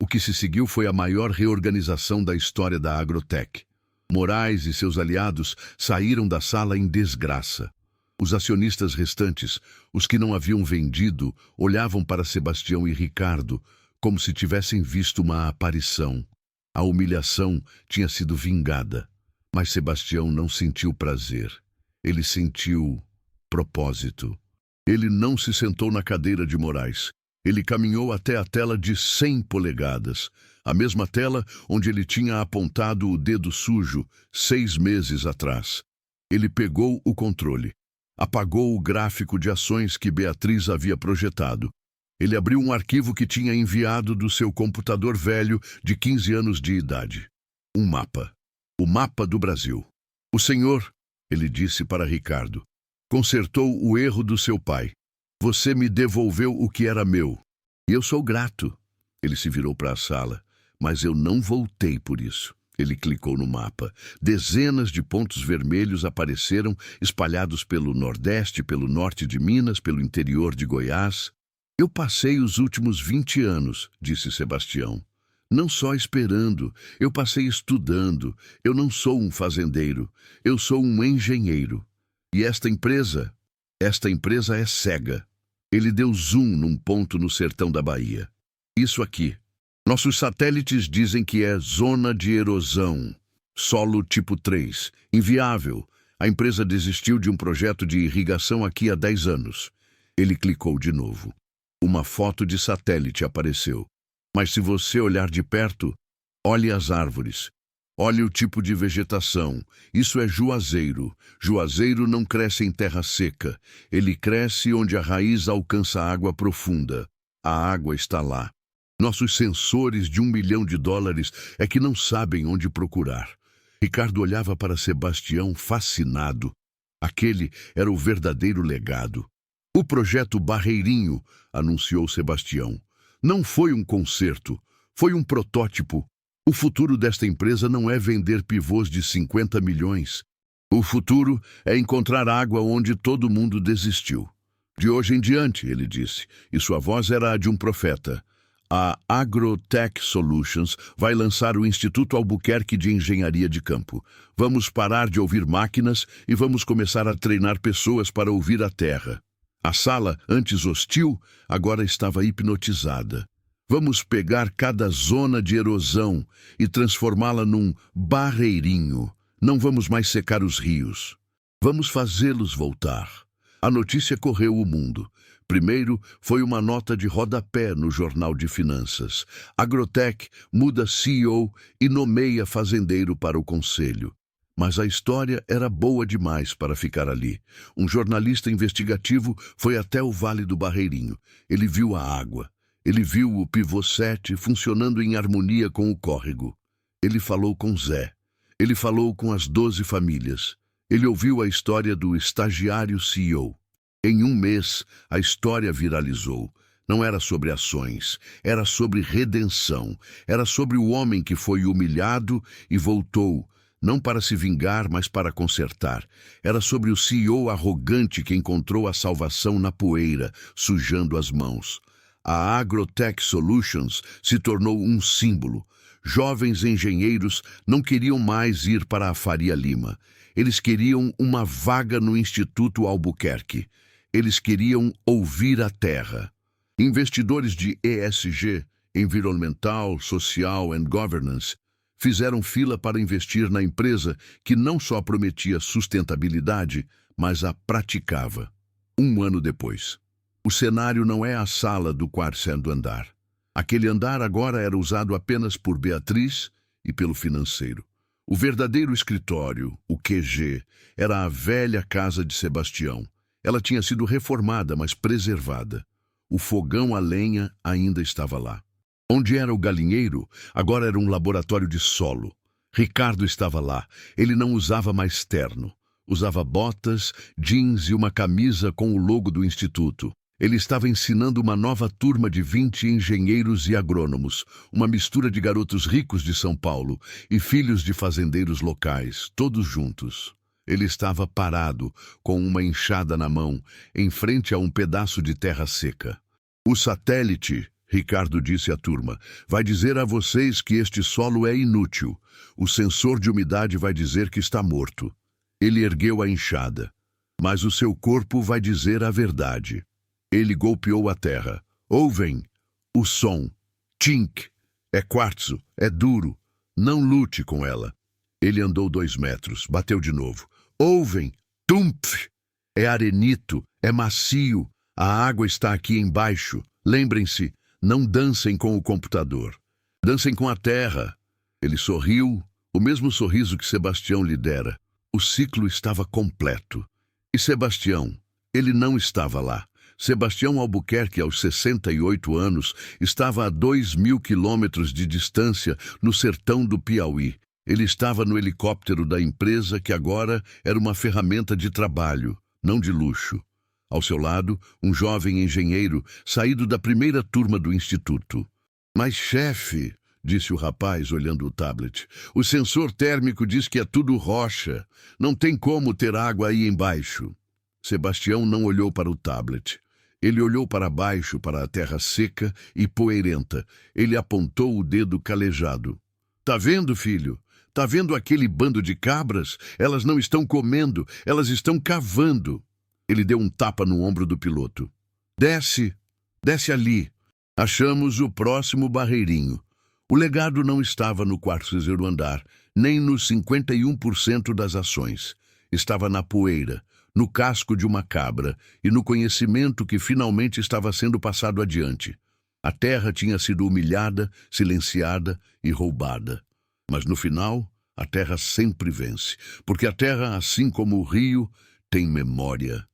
O que se seguiu foi a maior reorganização da história da Agrotech. Moraes e seus aliados saíram da sala em desgraça. Os acionistas restantes, os que não haviam vendido, olhavam para Sebastião e Ricardo como se tivessem visto uma aparição. A humilhação tinha sido vingada, mas Sebastião não sentiu prazer. Ele sentiu propósito. Ele não se sentou na cadeira de Moraes. Ele caminhou até a tela de 100 polegadas, a mesma tela onde ele tinha apontado o dedo sujo 6 meses atrás. Ele pegou o controle, apagou o gráfico de ações que Beatriz havia projetado. Ele abriu um arquivo que tinha enviado do seu computador velho de 15 anos de idade. Um mapa. O mapa do Brasil. O senhor, ele disse para Ricardo, consertou o erro do seu pai. Você me devolveu o que era meu. E eu sou grato. Ele se virou para a sala. Mas eu não voltei por isso. Ele clicou no mapa. Dezenas de pontos vermelhos apareceram, espalhados pelo Nordeste, pelo norte de Minas, pelo interior de Goiás. Eu passei os últimos 20 anos, disse Sebastião. Não só esperando, eu passei estudando. Eu não sou um fazendeiro, eu sou um engenheiro. E esta empresa é cega. Ele deu zoom num ponto no sertão da Bahia. Isso aqui. Nossos satélites dizem que é zona de erosão, solo tipo 3, inviável. A empresa desistiu de um projeto de irrigação aqui há 10 anos. Ele clicou de novo. Uma foto de satélite apareceu. Mas se você olhar de perto, olhe as árvores. Olhe o tipo de vegetação. Isso é juazeiro. Juazeiro não cresce em terra seca. Ele cresce onde a raiz alcança água profunda. A água está lá. Nossos sensores de $1 milhão é que não sabem onde procurar. Ricardo olhava para Sebastião fascinado. Aquele era o verdadeiro legado. O projeto Barreirinho, anunciou Sebastião. Não foi um concerto, foi um protótipo. O futuro desta empresa não é vender pivôs de 50 milhões. O futuro é encontrar água onde todo mundo desistiu. De hoje em diante, ele disse, e sua voz era a de um profeta. A Agrotech Solutions vai lançar o Instituto Albuquerque de Engenharia de Campo. Vamos parar de ouvir máquinas e vamos começar a treinar pessoas para ouvir a terra. A sala, antes hostil, agora estava hipnotizada. Vamos pegar cada zona de erosão e transformá-la num barreirinho. Não vamos mais secar os rios. Vamos fazê-los voltar. A notícia correu o mundo. Primeiro, foi uma nota de rodapé no Jornal de Finanças. Agrotech muda CEO e nomeia fazendeiro para o conselho. Mas a história era boa demais para ficar ali. Um jornalista investigativo foi até o Vale do Barreirinho. Ele viu a água. Ele viu o pivô 7 funcionando em harmonia com o córrego. Ele falou com Zé. Ele falou com as 12 famílias. Ele ouviu a história do estagiário CEO. Em um mês, a história viralizou. Não era sobre ações, era sobre redenção. Era sobre o homem que foi humilhado e voltou, não para se vingar, mas para consertar. Era sobre o CEO arrogante que encontrou a salvação na poeira, sujando as mãos. A Agrotech Solutions se tornou um símbolo. Jovens engenheiros não queriam mais ir para a Faria Lima. Eles queriam uma vaga no Instituto Albuquerque. Eles queriam ouvir a terra. Investidores de ESG, Environmental, Social and Governance, fizeram fila para investir na empresa que não só prometia sustentabilidade, mas a praticava. Um ano depois. O cenário não é a sala do 4º andar. Aquele andar agora era usado apenas por Beatriz e pelo financeiro. O verdadeiro escritório, o QG, era a velha casa de Sebastião. Ela tinha sido reformada, mas preservada. O fogão a lenha ainda estava lá. Onde era o galinheiro, agora era um laboratório de solo. Ricardo estava lá. Ele não usava mais terno. Usava botas, jeans e uma camisa com o logo do instituto. Ele estava ensinando uma nova turma de 20 engenheiros e agrônomos, uma mistura de garotos ricos de São Paulo e filhos de fazendeiros locais, todos juntos. Ele estava parado, com uma enxada na mão, em frente a um pedaço de terra seca. O satélite, Ricardo disse à turma, vai dizer a vocês que este solo é inútil. O sensor de umidade vai dizer que está morto. Ele ergueu a enxada. Mas o seu corpo vai dizer a verdade. Ele golpeou a terra. Ouvem o som. Tink. É quartzo. É duro. Não lute com ela. Ele andou 2 metros. Bateu de novo. Ouvem. Tumpf. É arenito. É macio. A água está aqui embaixo. Lembrem-se, não dancem com o computador. Dancem com a terra. Ele sorriu, o mesmo sorriso que Sebastião lhe dera. O ciclo estava completo. E Sebastião, ele não estava lá. Sebastião Albuquerque, aos 68 anos, estava a 2.000 quilômetros de distância no sertão do Piauí. Ele estava no helicóptero da empresa que agora era uma ferramenta de trabalho, não de luxo. Ao seu lado, um jovem engenheiro saído da primeira turma do instituto. Mas, chefe, disse o rapaz, olhando o tablet. O sensor térmico diz que é tudo rocha. Não tem como ter água aí embaixo. Sebastião não olhou para o tablet. Ele olhou para baixo, para a terra seca e poeirenta. Ele apontou o dedo calejado. Tá vendo, filho? Tá vendo aquele bando de cabras? Elas não estão comendo, elas estão cavando. Ele deu um tapa no ombro do piloto. Desce, desce ali. Achamos o próximo barreirinho. O legado não estava no 4º andar, nem nos 51% das ações. Estava na poeira, no casco de uma cabra e no conhecimento que finalmente estava sendo passado adiante. A terra tinha sido humilhada, silenciada e roubada. Mas no final, a terra sempre vence, porque a terra, assim como o rio, tem memória.